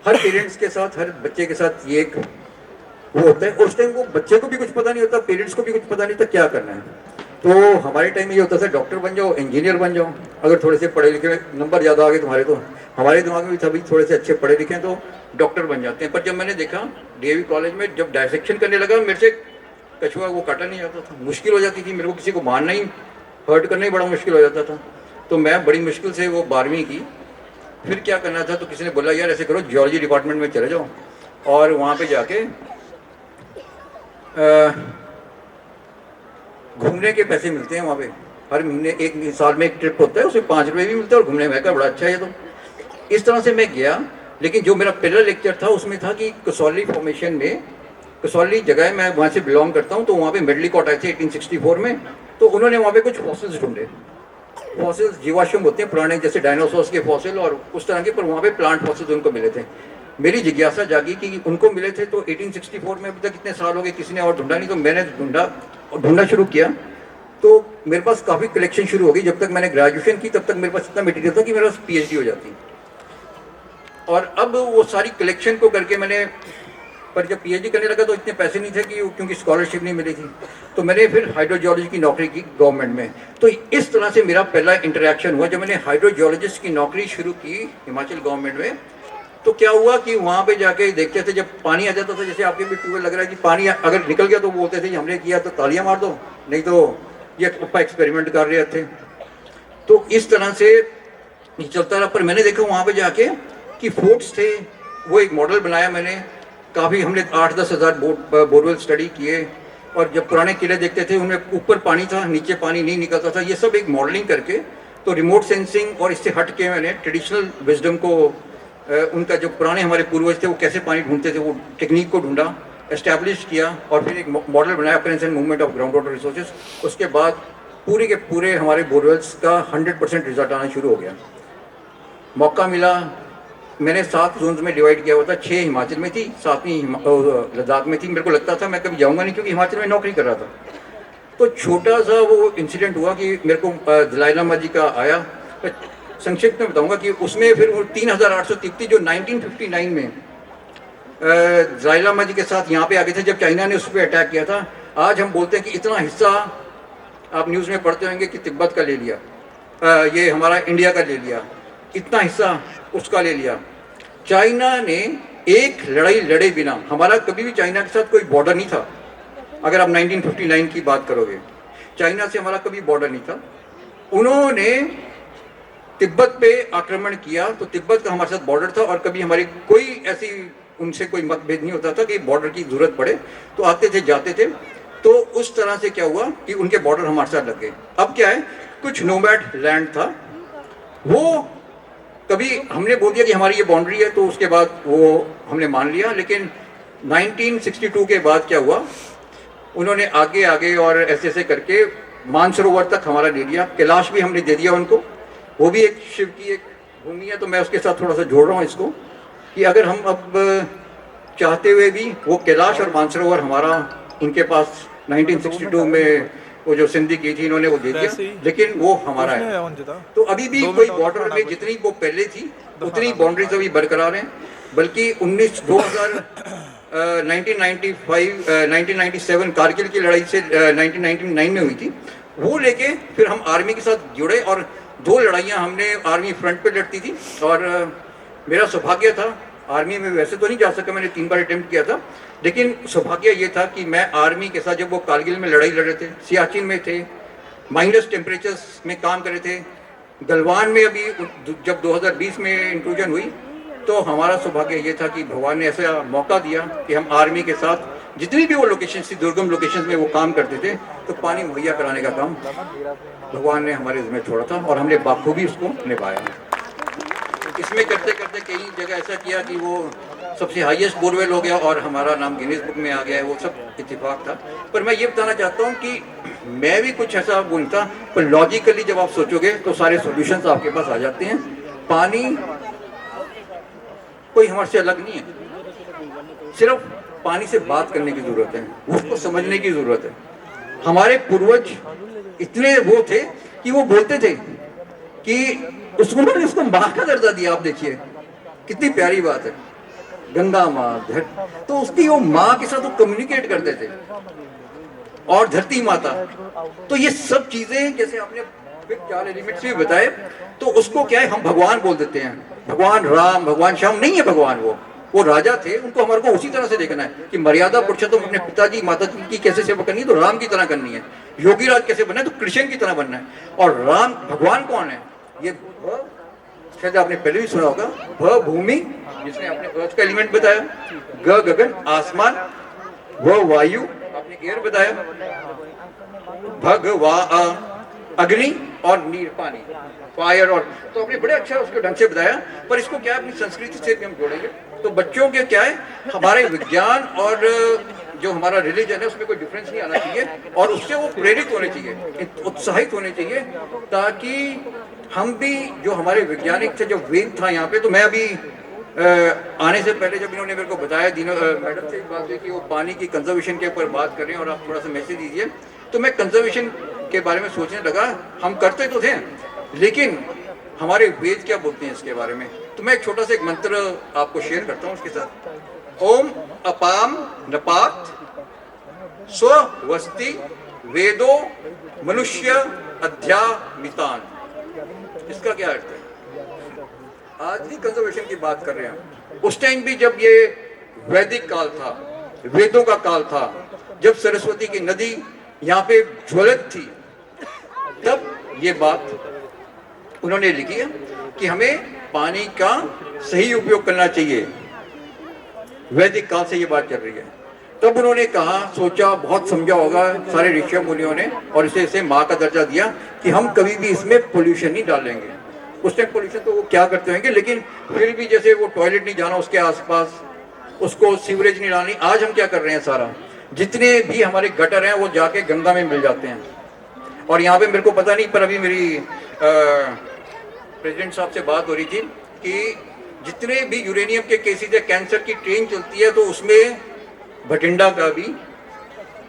हर पेरेंट्स के साथ, हर बच्चे के साथ ये एक वो होता है। उस टाइम वो बच्चे को भी कुछ पता नहीं होता, पेरेंट्स को भी कुछ पता नहीं था क्या करना है। तो हमारे टाइम में ये होता था डॉक्टर बन जाओ, इंजीनियर बन जाओ, अगर थोड़े से पढ़े लिखे नंबर ज़्यादा आ गए तुम्हारे, तो हमारे दिमाग में भी था भाई थोड़े से अच्छे पढ़े लिखे हैं तो डॉक्टर बन जाते हैं। पर जब मैंने देखा डीएवी कॉलेज में जब डायसेक्शन करने लगा, मेरे से कछुआ वो काटा नहीं जाता था, मुश्किल हो जाती थी मेरे को, किसी को मारना ही, हर्ट करना ही बड़ा मुश्किल हो जाता था। तो मैं बड़ी मुश्किल से वो 12वीं की। फिर क्या करना था, तो किसी ने बोला यार ऐसे करो जियोलॉजी डिपार्टमेंट में चले जाओ, और वहाँ पे जाके घूमने के पैसे मिलते हैं वहाँ पे, हर महीने, एक साल में एक ट्रिप होता है, उसमें 5 रुपये भी मिलते हैं, और घूमने में का बड़ा अच्छा है। तो इस तरह से मैं गया। लेकिन जो मेरा पहला लेक्चर था उसमें था कि कसौली फॉर्मेशन में, कसौली जगह है, मैं वहाँ से बिलोंग करता हूँ, तो वहाँ पे मेडलिकॉट आए थे 1864 में। तो उन्होंने वहाँ पे कुछ फॉसिल्स ढूंढे, फॉसिल्स जीवाश्म होते हैं पुराने, जैसे डायनासोर्स के फॉसिल और उस तरह के, पर वहाँ पे प्लांट फॉसिल्स उनको मिले थे। मेरी जिज्ञासा जागी कि उनको मिले थे तो 1864 में, अभी तक कितने साल हो गए किसी ने और ढूंढा नहीं। तो मैंने ढूंढना शुरू किया, तो मेरे पास काफ़ी कलेक्शन शुरू हो गई। जब तक मैंने ग्रेजुएशन की तब तक मेरे पास इतना मटेरियल था कि मेरे पास पीएचडी हो जाती। और अब वो सारी कलेक्शन को करके मैंने, पर जब पीएचडी करने लगा तो इतने पैसे नहीं थे कि, क्योंकि स्कॉलरशिप नहीं मिली थी, तो मैंने फिर हाइड्रोजियोलॉजी की नौकरी की गवर्नमेंट में। तो इस तरह से मेरा पहला इंटरेक्शन हुआ जब मैंने हाइड्रोजियोलॉजिस्ट की नौकरी शुरू की हिमाचल गवर्नमेंट में। तो क्या हुआ कि वहाँ पे जाके देखते थे, जब पानी आ जाता था, जैसे आपके भी ट्यूबवेल लग रहा है कि पानी अगर निकल गया तो बोलते थे हमने किया तो तालियां मार दो, नहीं तो ये पप्पा एक्सपेरिमेंट कर रहे थे। तो इस तरह से चलता रहा। पर मैंने देखा वहाँ पे जाके कि फोर्ट्स थे, वो एक मॉडल बनाया मैंने, काफ़ी हमने 8-10 हज़ार बोरवेल स्टडी किए। और जब पुराने किले देखते थे उनमें ऊपर पानी था, नीचे पानी नहीं निकलता था, ये सब एक मॉडलिंग करके। तो रिमोट सेंसिंग और इससे हट के मैंने ट्रेडिशनल विजडम को, उनका जो पुराने हमारे पूर्वज थे वो कैसे पानी ढूंढते थे, वो टेक्निक को ढूंढा, एस्टैब्लिश किया, और फिर एक मॉडल बनाया appearance and movement of ground water resources. उसके बाद पूरे के पूरे हमारे बोरवेल्स का 100% रिजल्ट आना शुरू हो गया। मौका मिला, मैंने 7 जोन्स में डिवाइड किया हुआ था, 6 हिमाचल में थी, 7वीं लद्दाख में थी। मेरे को लगता था मैं कभी जाऊँगा नहीं, क्योंकि हिमाचल में नौकरी कर रहा था। तो छोटा सा वो इंसिडेंट हुआ कि मेरे को दलाई लामा जी का आया। संक्षिप्त में बताऊंगा कि उसमें फिर वो 3833 जो 1959 में दलाई लामा जी के साथ यहाँ पे आ गए थे, जब चाइना ने उस पर अटैक किया था। आज हम बोलते हैं कि इतना हिस्सा, आप न्यूज़ में पढ़ते होंगे कि तिब्बत का ले लिया, ये हमारा इंडिया का ले लिया, इतना हिस्सा उसका ले लिया। चाइना ने एक लड़ाई लड़े बिना, हमारा कभी भी चाइना के साथ कोई बॉर्डर नहीं था। अगर आप 1959 की बात करोगे, चाइना से हमारा कभी बॉर्डर नहीं था। उन्होंने तिब्बत पे आक्रमण किया तो तिब्बत का हमारे साथ बॉर्डर था और कभी हमारी कोई ऐसी उनसे कोई मतभेद नहीं होता था कि बॉर्डर की जरूरत पड़े तो आते थे जाते थे। तो उस तरह से क्या हुआ कि उनके बॉर्डर हमारे साथ लग गए। अब क्या है, कुछ नोमैड लैंड था, वो कभी हमने बोल दिया कि हमारी ये बाउंड्री है तो उसके बाद वो हमने मान लिया। लेकिन 1962 के बाद क्या हुआ, उन्होंने आगे आगे और ऐसे ऐसे करके मानसरोवर तक हमारा ले लिया। कैलाश भी हमने दे दिया उनको, वो भी एक शिव की एक भूमि है। तो मैं उसके साथ थोड़ा सा जोड़ रहा हूँ इसको कि अगर हम अब चाहते हुए भी वो कैलाश और मानसरोवर हमारा उनके पास 1962 में वो जो सिंधी की थी इन्होंने वो दे दिया, लेकिन वो हमारा है। तो अभी भी कोई बॉर्डर में जितनी वो पहले थी उतनी बाउंड्रीज अभी बरकरार हैं। बल्कि 1997 कारगिल की लड़ाई से 1999 में हुई थी, वो लेके फिर हम आर्मी के साथ जुड़े और 2 लड़ाइयाँ हमने आर्मी फ्रंट पे लड़ती थी। और मेरा सौभाग्य था, आर्मी में वैसे तो नहीं जा सका, मैंने 3 बार अटेम्प्ट किया था, लेकिन सौभाग्य ये था कि मैं आर्मी के साथ जब वो कारगिल में लड़ाई लड़ रहे थे, सियाचिन में थे, माइनस टेम्परेचर्स में काम कर रहे थे, गलवान में अभी जब 2020 में इंक्लूजन हुई, तो हमारा सौभाग्य ये था कि भगवान ने ऐसा मौका दिया कि हम आर्मी के साथ जितनी भी वो लोकेशंस थी, दुर्गम लोकेशंस में वो काम करते थे, तो पानी मुहैया कराने का काम भगवान ने हमारे जिम्मे छोड़ा था और हमने बाखूबी उसको निभाया। इसमें करते करते कई जगह ऐसा किया कि वो सबसे हाईएस्ट बोरवेल हो गया और हमारा नाम गिनीज बुक में आ गया है, वो सब इत्तेफाक था। पर मैं ये बताना चाहता हूँ कि मैं भी कुछ ऐसा बोलता, पर लॉजिकली जब आप सोचोगे तो सारे सॉल्यूशंस आपके पास आ जाते हैं। पानी कोई हमारे से अलग नहीं है, सिर्फ पानी से बात करने की जरूरत है, उसको समझने की जरूरत है। हमारे पूर्वज इतने वो थे कि वो बोलते थे कि उन्होंने उसको माँ का दर्जा दिया। आप देखिए कितनी प्यारी बात है, गंगा माँ, तो उसकी वो माँ के साथ वो कम्युनिकेट करते थे, और धरती माता। तो ये सब चीजें जैसे आपने 4 एलिमेंट्स भी बताए, तो उसको क्या है हम भगवान बोल देते हैं। भगवान राम, भगवान श्याम नहीं है भगवान, वो राजा थे, उनको हमारे को उसी तरह से देखना है कि मर्यादा पुरुषोत्तम अपने पिताजी माताजी की कैसे सेवा करनी है, तो राम की तरह करनी है। योगी राज कैसे बनना है, तो कृष्ण की तरह बनना है। और राम भगवान कौन है, ये शायद आपने पहले भी सुना होगा, भ भूमि जिसने आपने अर्थ का एलिमेंट बताया, ग गगन आसमान, व वायु आपने एयर बताया, भग वा अग्नि और नीर पानी, फायर। और तो आपने बड़े अच्छा उसको ढंग से बताया। पर इसको क्या है अपनी संस्कृति से भी हम जोड़ेंगे तो बच्चों के क्या है, हमारे विज्ञान और जो हमारा रिलीजन है उसमें कोई डिफरेंस नहीं आना चाहिए, और उससे वो प्रेरित होने चाहिए, उत्साहित होने चाहिए, ताकि हम भी जो हमारे वैज्ञानिक थे, जो वेद था यहाँ पे। तो मैं अभी आने से पहले जब इन्होंने मेरे को बताया, मैडम से एक बात हुई कि वो पानी की कंजर्वेशन के ऊपर बात कर रहे हैं और आप थोड़ा सा मैसेज दीजिए, तो मैं कंजर्वेशन के बारे में सोचने लगा। हम करते तो थे, लेकिन हमारे वेद क्या बोलते हैं इसके बारे में। तो मैं एक छोटा सा एक मंत्र आपको शेयर करता हूँ उसके साथ। ओम अपाम नपात स्वस्ति वेदो मनुष्य अध्यामितान। इसका क्या अर्थ है? आज भी कंजर्वेशन की बात कर रहे हैं, उस टाइम भी जब ये वैदिक काल था, वेदों का काल था, जब सरस्वती की नदी यहाँ पे ज्वलित थी, तब ये बात उन्होंने लिखी है कि हमें पानी का सही उपयोग करना चाहिए। वैदिक काल से ये बात चल रही है। तब उन्होंने कहा, सोचा, बहुत समझा होगा सारे ऋषि मुनियों ने, और इसे माँ का दर्जा दिया कि हम कभी भी इसमें पोल्यूशन नहीं डालेंगे। उस टाइम पोल्यूशन तो वो क्या करते होंगे, लेकिन फिर भी जैसे वो टॉयलेट नहीं जाना उसके आसपास, उसको सीवरेज नहीं डालनी। आज हम क्या कर रहे हैं, सारा जितने भी हमारे गटर हैं वो जाके गंगा में मिल जाते हैं। और यहाँ पे मेरे को पता नहीं, पर अभी मेरी प्रेसिडेंट साहब से बात हो रही थी कि जितने भी यूरेनियम के केसेस है, कैंसर की ट्रेन चलती है, तो उसमें भटिंडा का भी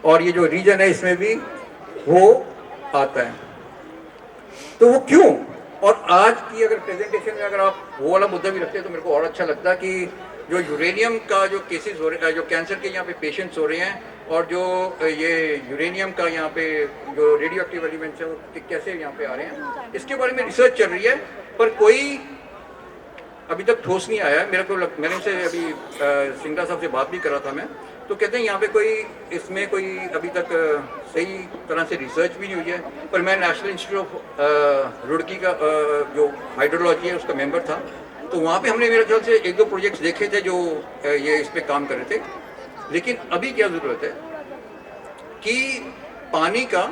और ये जो रीजन है इसमें भी वो आता है। तो वो क्यों? और आज की अगर प्रेजेंटेशन में अगर आप वो वाला मुद्दा भी रखते हैं तो मेरे को और अच्छा लगता है कि जो यूरेनियम का जो केसेस हो रहे हैं, जो कैंसर के यहाँ पे पेशेंट्स हो रहे हैं, और जो ये यूरेनियम का यहाँ पे जो रेडियो एक्टिव एलिमेंट्स है वो कैसे यहाँ पे आ रहे हैं, इसके बारे में रिसर्च चल रही है, पर कोई अभी तक ठोस नहीं आया है। मेरे से अभी सिंगला साहब से बात भी कर रहा था मैं, तो कहते हैं यहाँ पे कोई इसमें कोई अभी तक सही तरह से रिसर्च भी नहीं हुई है। पर मैं नेशनल इंस्टीट्यूट ऑफ रुड़की का जो हाइड्रोलॉजी है उसका मेंबर था, तो वहाँ पे हमने मेरे ख्याल से 1-2 प्रोजेक्ट्स देखे थे जो ये इस पे काम कर रहे थे। लेकिन अभी क्या ज़रूरत है कि पानी का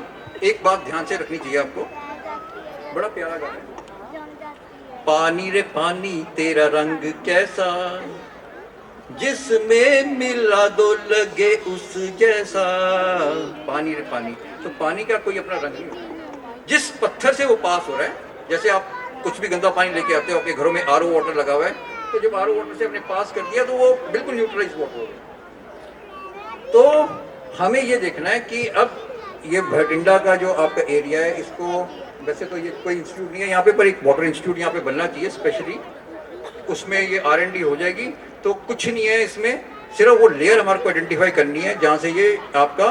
एक बात ध्यान से रखनी चाहिए आपको, बड़ा प्यारा गाना है। पानी रे पानी तेरा रंग कैसा, जिसमें मिला दो लगे उस जैसा। पानी रे पानी, तो पानी का कोई अपना रंग नहीं होता। जिस पत्थर से वो पास हो रहा है, जैसे आप कुछ भी गंदा पानी लेके आते हो, आपके घरों में आरओ वाटर लगा हुआ है, तो जब आरओ वाटर से आपने पास कर दिया तो वो बिल्कुल न्यूट्रलाइज वाटर हो गया। तो हमें ये देखना है कि अब ये भटिंडा का जो आपका एरिया है, इसको वैसे तो ये कोई इंस्टीट्यूट नहीं है यहाँ पे, पर एक वाटर इंस्टीट्यूट यहाँ पे बनना चाहिए स्पेशली, उसमें ये R&D हो जाएगी। तो कुछ नहीं है इसमें, सिर्फ वो लेयर हमारे को आइडेंटिफाई करनी है जहाँ से ये आपका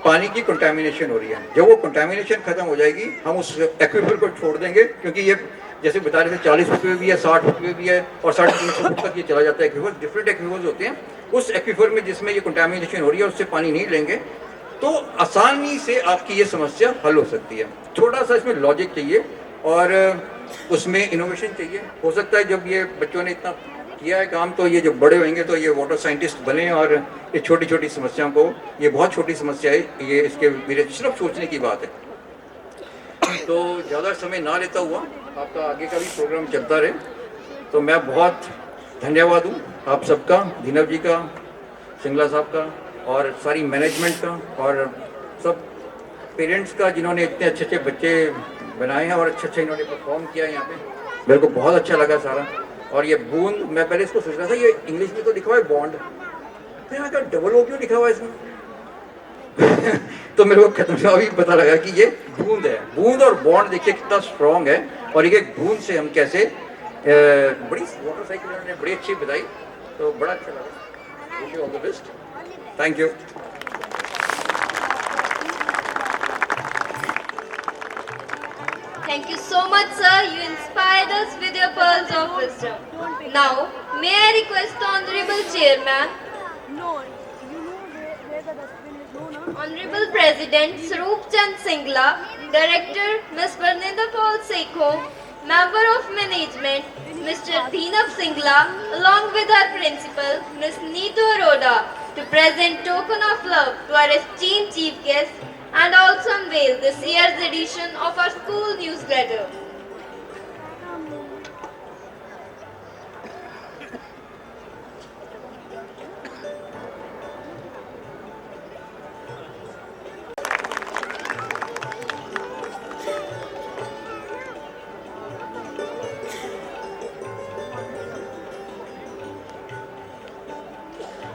पानी की कंटामिनेशन हो रही है। जब वो कंटामिनेशन खत्म हो जाएगी, हम उस एक्वीफर को छोड़ देंगे, क्योंकि ये जैसे बता रहे थे 40 फुट में भी है, 60 फुट में भी है और 350 फुट तक ये चला जाता है एक्वीफर। डिफरेंट एक्वीफर्स होते हैं। उस एक्वीफर में जिसमें ये कंटामिनेशन हो रही है उससे पानी नहीं लेंगे, तो आसानी से आपकी ये समस्या हल हो सकती है। थोड़ा सा इसमें लॉजिक चाहिए और उसमें इनोवेशन चाहिए। हो सकता है जब ये बच्चों ने इतना किया है काम, तो ये जब बड़े होंगे तो ये वाटर साइंटिस्ट बने और ये छोटी छोटी समस्याओं को, ये बहुत छोटी समस्या है, ये इसके मेरे सिर्फ सोचने की बात है। तो ज़्यादा समय ना लेता हुआ आपका आगे का भी प्रोग्राम चलता रहे। तो मैं बहुत धन्यवाद दूँ आप सबका, दीनव जी का, सिंगला साहब का और सारी मैनेजमेंट का और सब पेरेंट्स का, जिन्होंने इतने अच्छे अच्छे बच्चे बनाए हैं और अच्छे इन्होंने परफॉर्म किया है यहाँ पे। मेरे को बहुत अच्छा लगा सारा। और ये बूंद, मैं पहले इसको सोच रहा था ये इंग्लिश में तो लिखा हुआ है बॉन्ड, फिर मैं कहा डबल ओ क्यों लिखा हुआ है इसमें तो मेरे को खत्म अभी पता लगा कि ये बूंद है। बूंद और बॉन्ड देखिए कितना स्ट्रॉन्ग है, और एक बूंद से हम कैसे बड़ी मोटरसाइकिल उन्होंने बड़ी अच्छी बताई, तो बड़ा अच्छा लगा। Wish you all the best, thank you. Thank you so much, sir. You inspired us with your pearls of wisdom. Now, may I request the Honorable Chairman, Honorable President Swaroop Chand Singla, Director Ms. Parninda Paul Sekho, Member of Management Mr. Deenab Singla, along with our Principal Ms. Neetu Aroda, to present token of love to our esteemed Chief Guest and also unveil this year's edition of our school newsletter.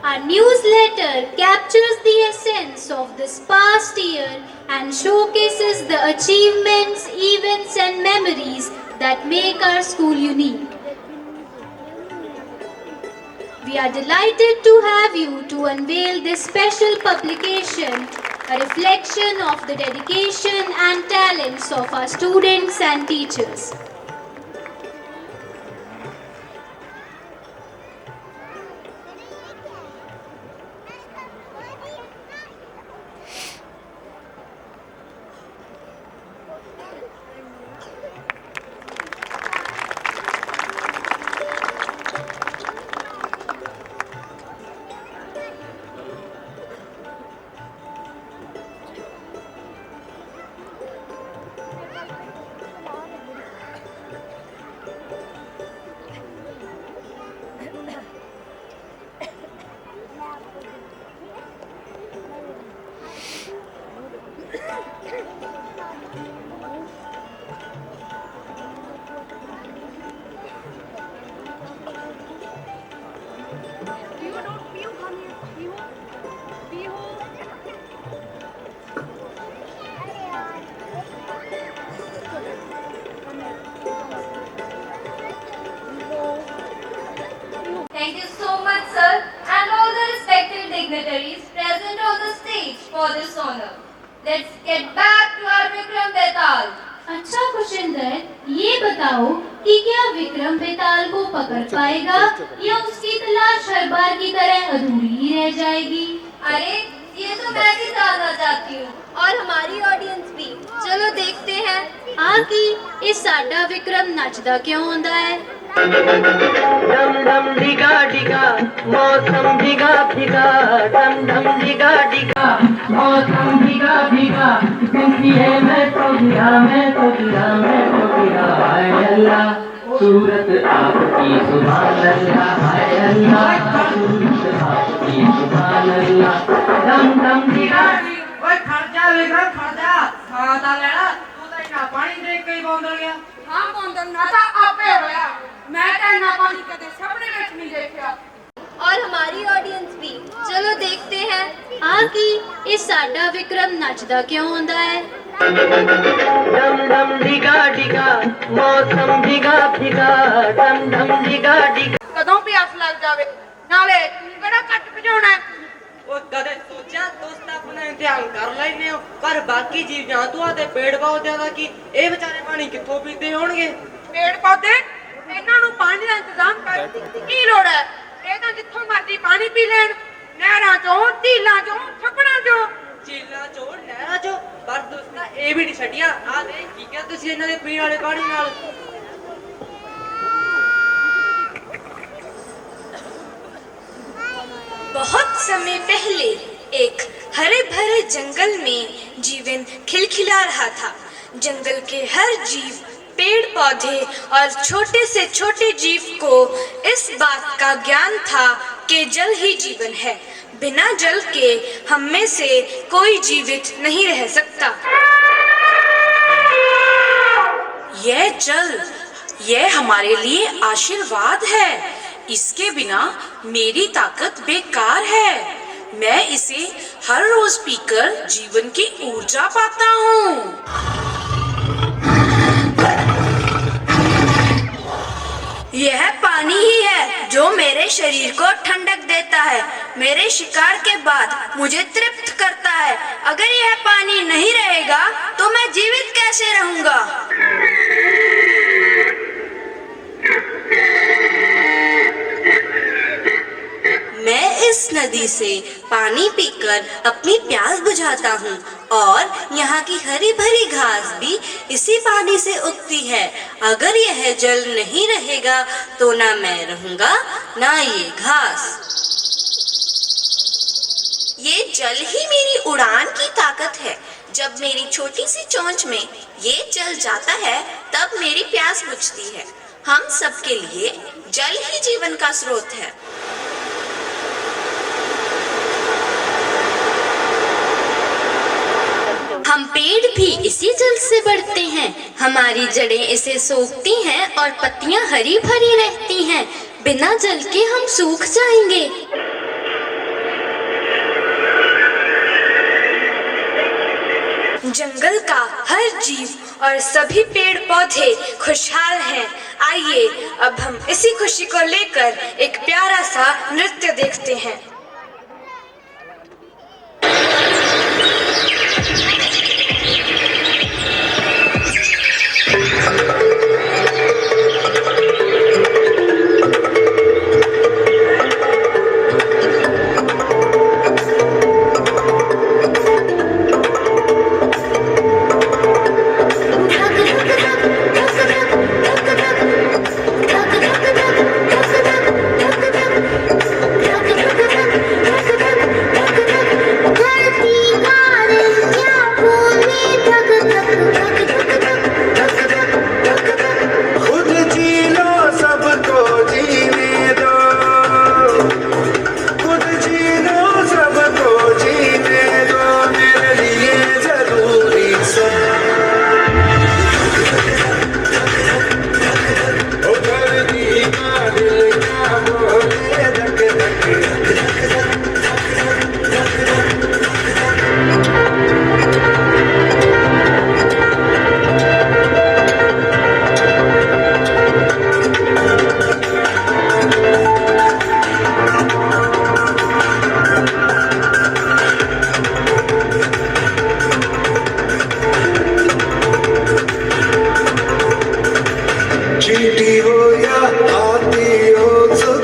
Our newsletter captures the essence of this past year and showcases the achievements, events and memories that make our school unique. We are delighted to have you to unveil this special publication, a reflection of the dedication and talents of our students and teachers. Thank you so much, sir, and all the respected dignitaries present on the stage for this honor. Let's get back to our Vikram Betal. अच्छा खुशिंदर, ये बताओ कि क्या विक्रम बेताल को पकड़ पाएगा या उसकी तलाश हर बार की तरह अधूरी ही रह जाएगी। अरे ये तो मैं भी जानना चाहती हूँ और हमारी ऑडियंस भी। चलो देखते हैं। कि इस साडा विक्रम नचदा क्यों होंदा है। डम डम डिगा डिगा मौसम भीगा भीगा, डम डम डिगा डिगा मौसम भीगा भीगा, क्योंकि है मैं तो गिरा मैं तो गिरा मैं तो गिरा। हाय अल्लाह सूरत आपकी सुभान अल्लाह, हाय अल्लाह सूरत आपकी सुभान अल्लाह। डम डम डिगा ओए खर्चा विक्रम खर्चा खाता लेना तू तो इतना पानी देख के ही बौंदल गया। हाँ बौंदल ना था आपे होया, मैं तो इतना पानी कदे सपने में नहीं देखा। और हमारी ऑडियंस भी। चलो देखते हैं। कि इस साडा विक्रम नचदा क्यों होंदा है। डम डम डिगा डिगा मौसम भीगा भीगा, डम डम डिगा डिगा। कदों प्यास लग जावे नाले कड़ा कट भजाउणा। ਉਹ ਕਦੇ ਸੋਚਿਆ ਦੋਸਤ ਆਪਣਾ ਇਮਤਿਹਾਨ ਕਰ ਲੈਨੇ ਹੋ, ਪਰ ਬਾਕੀ ਜੀਵ ਜੰਤੂਆਂ ਤੇ ਪੇੜ ਪੌਦਿਆਂ ਦਾ ਕੀ, ਇਹ ਵਿਚਾਰੇ ਪਾਣੀ ਕਿੱਥੋਂ ਪੀਂਦੇ ਹੋਣਗੇ। ਪੇੜ ਪੌਦੇ ਇਹਨਾਂ ਨੂੰ ਪਾਣੀ ਦਾ ਇੰਤਜ਼ਾਮ ਕਰਨ ਦੀ ਕੀ ਲੋੜ ਹੈ। ਇਹ ਤਾਂ ਜਿੱਥੋਂ ਮਰਜ਼ੀ ਪਾਣੀ ਪੀ ਲੈਣ, ਨਹਿਰਾਂ ਚੋਂ, ਝੀਲਾਂ ਚੋਂ, ਛੱਪੜਾਂ ਚੋਂ। ਝੀਲਾਂ ਚੋਂ ਨਹਿਰਾਂ ਚੋਂ, ਪਰ ਦੋਸਤਾ ਇਹ ਵੀ ਨਹੀਂ ਛੱਡਿਆ। ਆਹ ਦੇਖ ਕੀ ਕਿਹਾ ਤੁਸੀਂ ਇਹਨਾਂ ਦੇ ਪੀਣ ਵਾਲੇ ਪਾਣੀ ਨਾਲ। बहुत समय पहले एक हरे भरे जंगल में जीवन खिलखिला रहा था। जंगल के हर जीव, पेड़ पौधे और छोटे से छोटे जीव को इस बात का ज्ञान था कि जल ही जीवन है। बिना जल के हम में से कोई जीवित नहीं रह सकता। यह जल, यह हमारे लिए आशीर्वाद है। इसके बिना मेरी ताकत बेकार है। मैं इसे हर रोज पीकर जीवन की ऊर्जा पाता हूँ। यह पानी ही है जो मेरे शरीर को ठंडक देता है, मेरे शिकार के बाद मुझे तृप्त करता है। अगर यह पानी नहीं रहेगा तो मैं जीवित कैसे रहूंगा। मैं इस नदी से पानी पीकर अपनी प्यास बुझाता हूँ और यहाँ की हरी भरी घास भी इसी पानी से उगती है। अगर यह जल नहीं रहेगा तो ना मैं रहूँगा ना ये घास। ये जल ही मेरी उड़ान की ताकत है। जब मेरी छोटी सी चोंच में ये जल जाता है तब मेरी प्यास बुझती है। हम सबके लिए जल ही जीवन का स्रोत है। हम पेड़ भी इसी जल से बढ़ते हैं। हमारी जड़ें इसे सोखती हैं और पत्तियां हरी भरी रहती हैं। बिना जल के हम सूख जाएंगे। जंगल का हर जीव और सभी पेड़ पौधे खुशहाल हैं। आइए अब हम इसी खुशी को लेकर एक प्यारा सा नृत्य देखते हैं। धक धक मीठी हो या आती हो, सब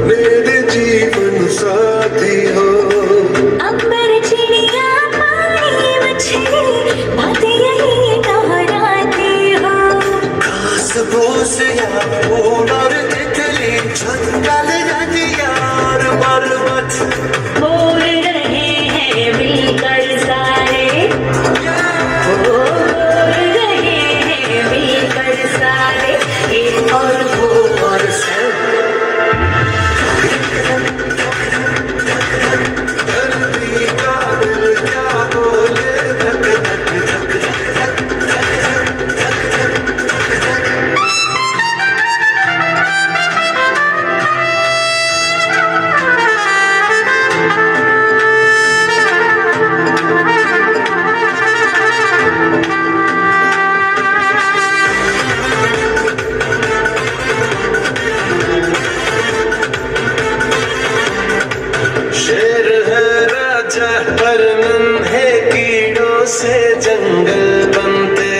मेरे जीवन साथी हो। अंबर चिड़िया पानी मछली बातें यही दोहराती हो। घास फूस या फूल और तितली, जंगल नदियाँ और पर्वत, बोल रहे हैं मिलकर सारे, बोल रहे हैं मिलकर सारे, एक और वो और सब। धरती का दिल क्या बोले, धक धक धक धक शेर है राजा पर नन्हे कीड़ों से जंगल बनते।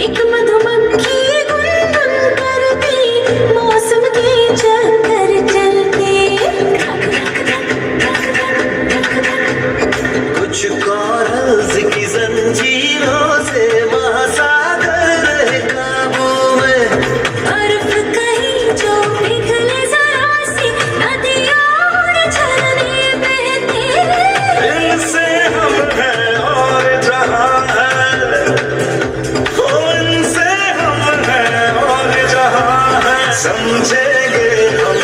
एक मधुमक्खी गुनगुन करती, मौसम के चक्कर चलते। कुछ कॉरल्स की जंजीरों से महासागर रहे काबू में। बर्फ कहीं जो पिघले जरा सी, नदियाँ और झरने बहते। इनसे हम हैं और जहाँ है, हो इनसे हम हैं और जहाँ है, समझेंगे हम।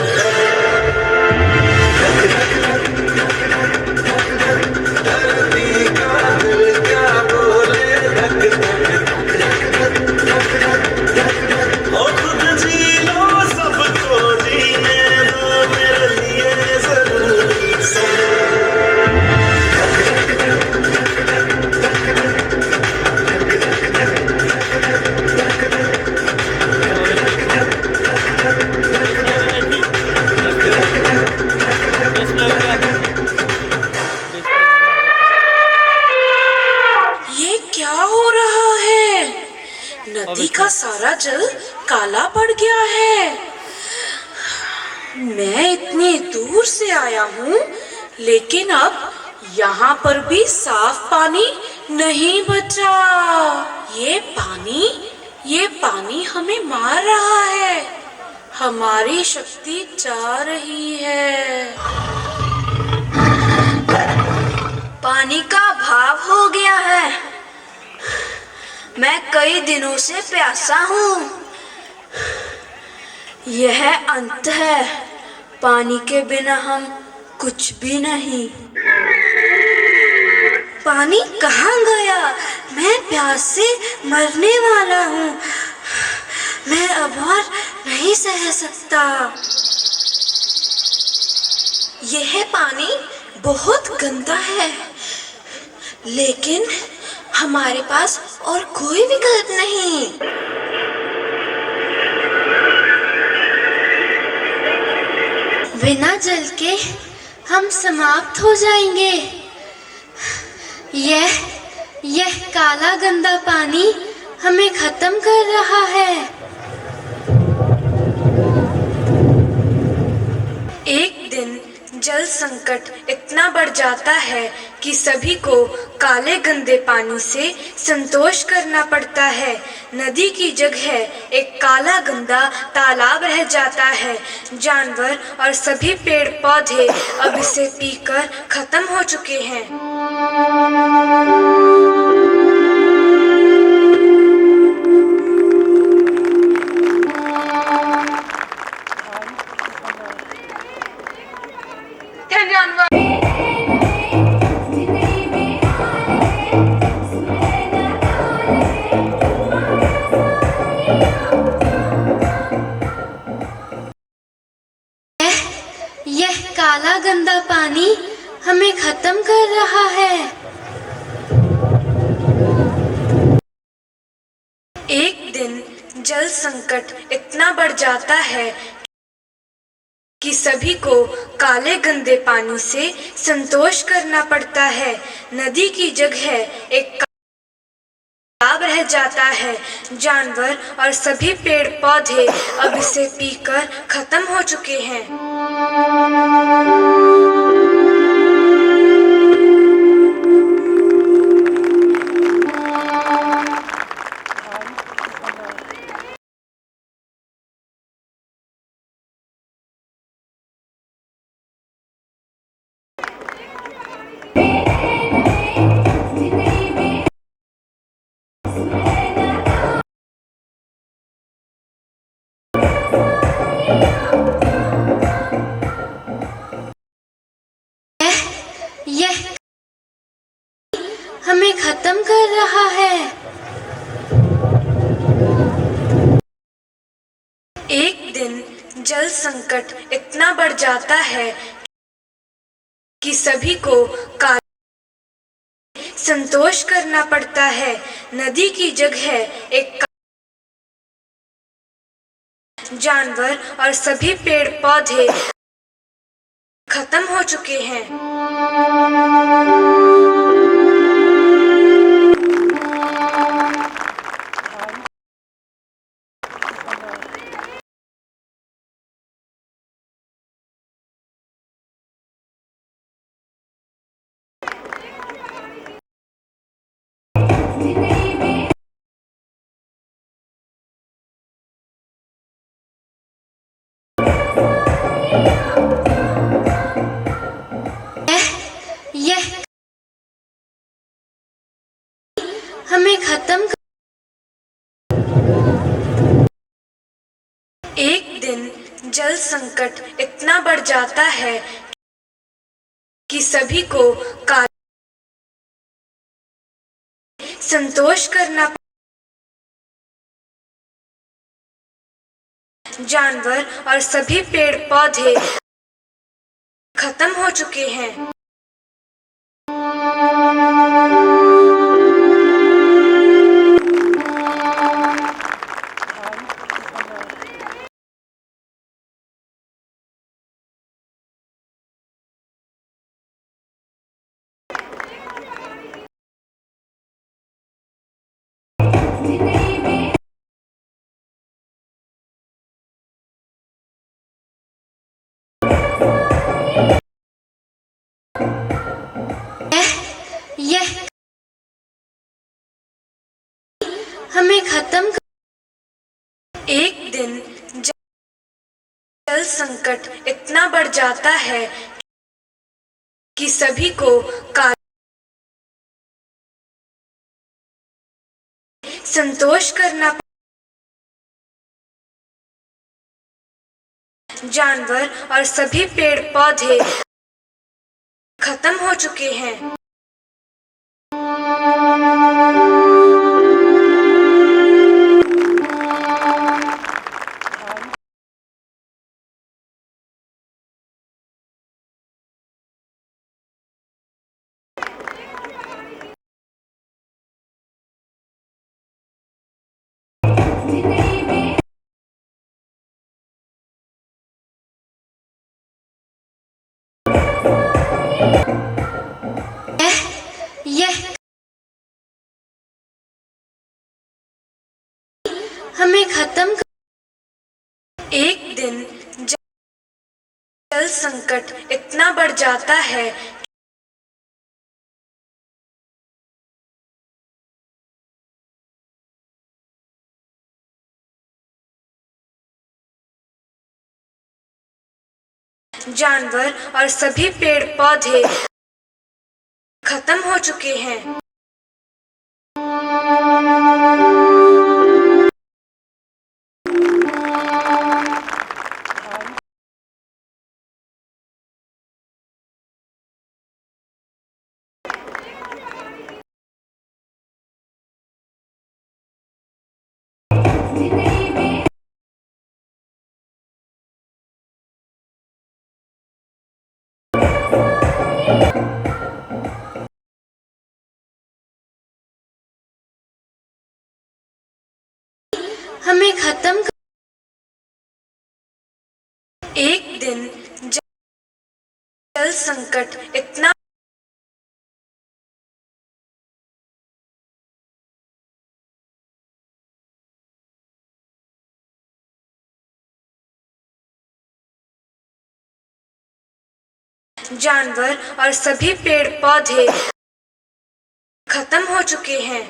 धरती का दिल क्या बोले, धक धक धक। ओ खुद जी लो, सबको जीने दो, मेरे लिए जरूरी से। ये क्या हो रहा है? नदी का सारा जल काला पड़ गया है। मैं इतनी दूर से आया हूँ, लेकिन अब यहाँ पर भी साफ पानी नहीं बचा। ये पानी हमें मार रहा है। हमारी शक्ति जा रही है। पानी का अभाव हो गया है। मैं कई दिनों से प्यासा हूँ। यह अंत है। पानी के बिना हम कुछ भी नहीं। पानी कहाँ गया? मैं प्यास से मरने वाला हूँ। मैं अब और नहीं सह सकता। यह पानी बहुत गंदा है, लेकिन हमारे पास और कोई विकल्प नहीं। बिना जल के हम समाप्त हो जाएंगे। यह काला गंदा पानी हमें खत्म कर रहा है। एक दिन जल संकट इतना बढ़ जाता है कि सभी को काले गंदे पानी से संतोष करना पड़ता है। नदी की जगह एक काला गंदा तालाब रह जाता है। जानवर और सभी पेड़ पौधे अब इसे पीकर खत्म हो चुके हैं। यह काला गंदा पानी हमें खत्म कर रहा है। एक दिन जल संकट इतना बढ़ जाता है कि सभी को काले गंदे पानी से संतोष करना पड़ता है। नदी की जगह एक तालाब रह बह जाता है। जानवर और सभी पेड़ पौधे अब इसे पीकर खत्म हो चुके हैं। यह हमें खत्म कर रहा है। एक दिन जल संकट इतना बढ़ जाता है कि सभी को संतोष करना पड़ता है। नदी की जगह एक जानवर और सभी पेड़ पौधे खत्म हो चुके हैं। यह हमें खत्म एक दिन जल संकट इतना बढ़ जाता है कि सभी को संतोष करना। जानवर और सभी पेड़ पौधे खत्म हो चुके हैं। यह हमें खत्म एक दिन जल संकट इतना बढ़ जाता है कि सभी को संतोष करना। जानवर और सभी पेड़ पौधे खत्म हो चुके हैं। यह हमें खत्म एक दिन जल संकट इतना बढ़ जाता है जानवर और सभी पेड़ पौधे खत्म हो चुके हैं। हमें खत्म एक दिन जल संकट इतना जानवर और सभी पेड़ पौधे खत्म हो चुके हैं।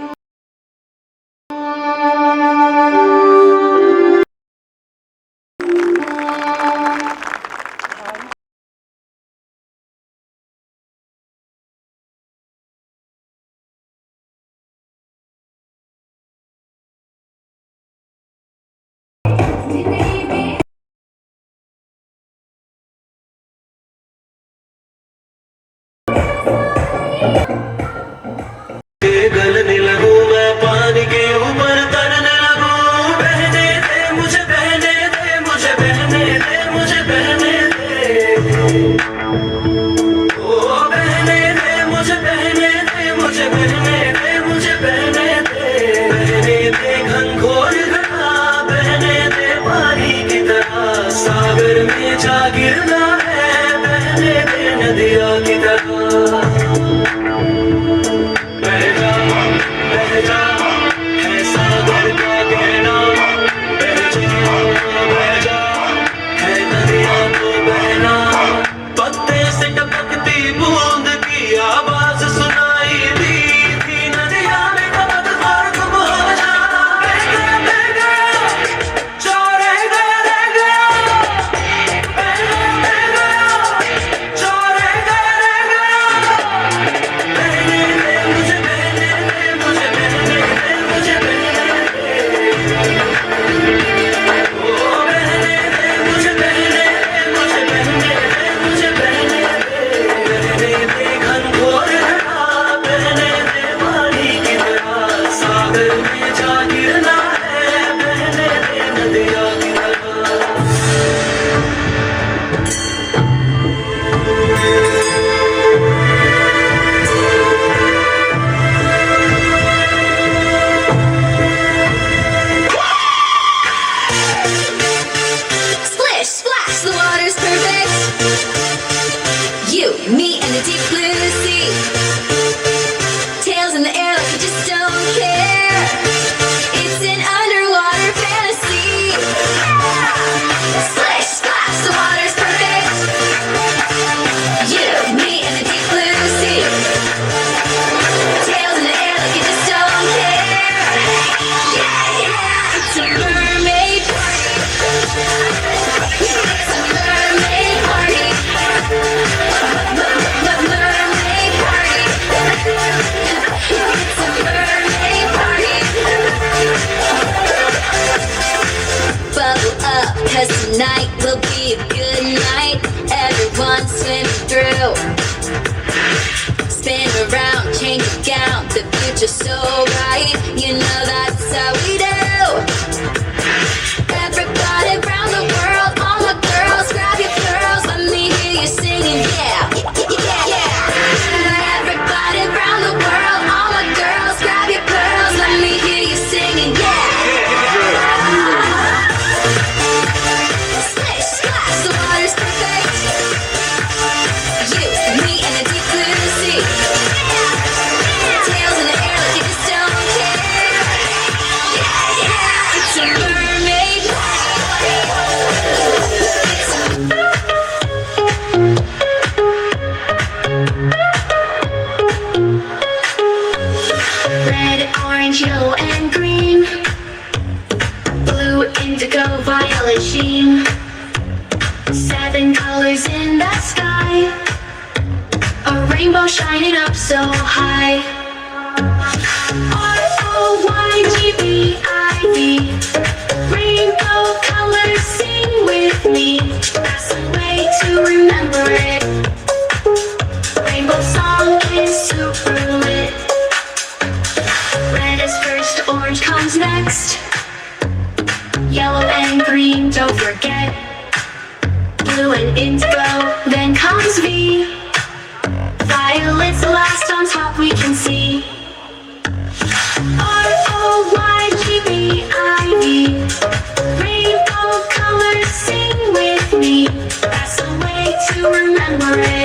गलने लगूं मैं पानी के ऊपर तरने लगूं, बहने दे मुझे बहने दे, मुझे बहने दे, मुझे बहने दे, ओ बहने दे मुझे बहने दे, मुझे बहने दे, मुझे बहने दे, बहने दे घनघोर घटा, बहने दे पानी की तरह, सागर में जा गिरना है, बहने दे नदिया की तरह। है सागर का कहना, बह जा, है नदिया को बहना, पत्ते से टपकती बूंद की आवाज सुनाई दी थी, नदिया में कब और गुम हो जाना, बह गया, जो रह गया रह गया, बह गया, जो रह गया रह गया, बहने दे मुझे बहने दे, मुझे बहने दे, मुझे बहने दे, ओ बहने दे मुझे बहने दे, मुझे बहने दे, मुझे बहने दे, बहने दे घनघोर घटा, बहने दे पानी की तरह, सागर में जा गिरना है, बहने दे नदिया की तरह। Splish, splash, the water's perfect. You, me, and the deep blue sea. Tails in the air like you just don't care. It's an underwater fantasy. Splish, splash, the water's perfect. You, me, and the deep blue sea. Tails in the air like you just don't care. Yeah, yeah, it's a mermaid party. It's a mermaid party. Mermaid party. It's a mermaid party. Bubble up, 'cause tonight will be a good night. Everyone swim through. Spin around, change your gown. The future's so bright. You know that's how we do. Everybody around the world, all my girls, grab your pearls. Let me hear you singing, yeah, yeah, yeah. Everybody around the world, all my girls, grab your pearls. Let me hear you singing, yeah. Splish, splash, the water's perfect. You, me, and the deep blue sea. Tails in the air like you just don't care. Yeah, yeah, it's a mermaid Red, orange, yellow, and green. Blue, indigo, violet, sheen. 7 colors in the sky. A rainbow shining up so high. R-O-Y-G-B-I-V. Rainbow colors, sing with me. That's the way to remember it. Rainbow song is super lit. Red is first, orange comes next. Yellow and green, don't forget. Blue and indigo, then comes V. Violet's the last on top we can see. R-O-Y-G-B-I-V. Rainbow colors, sing with me. That's the way to remember it.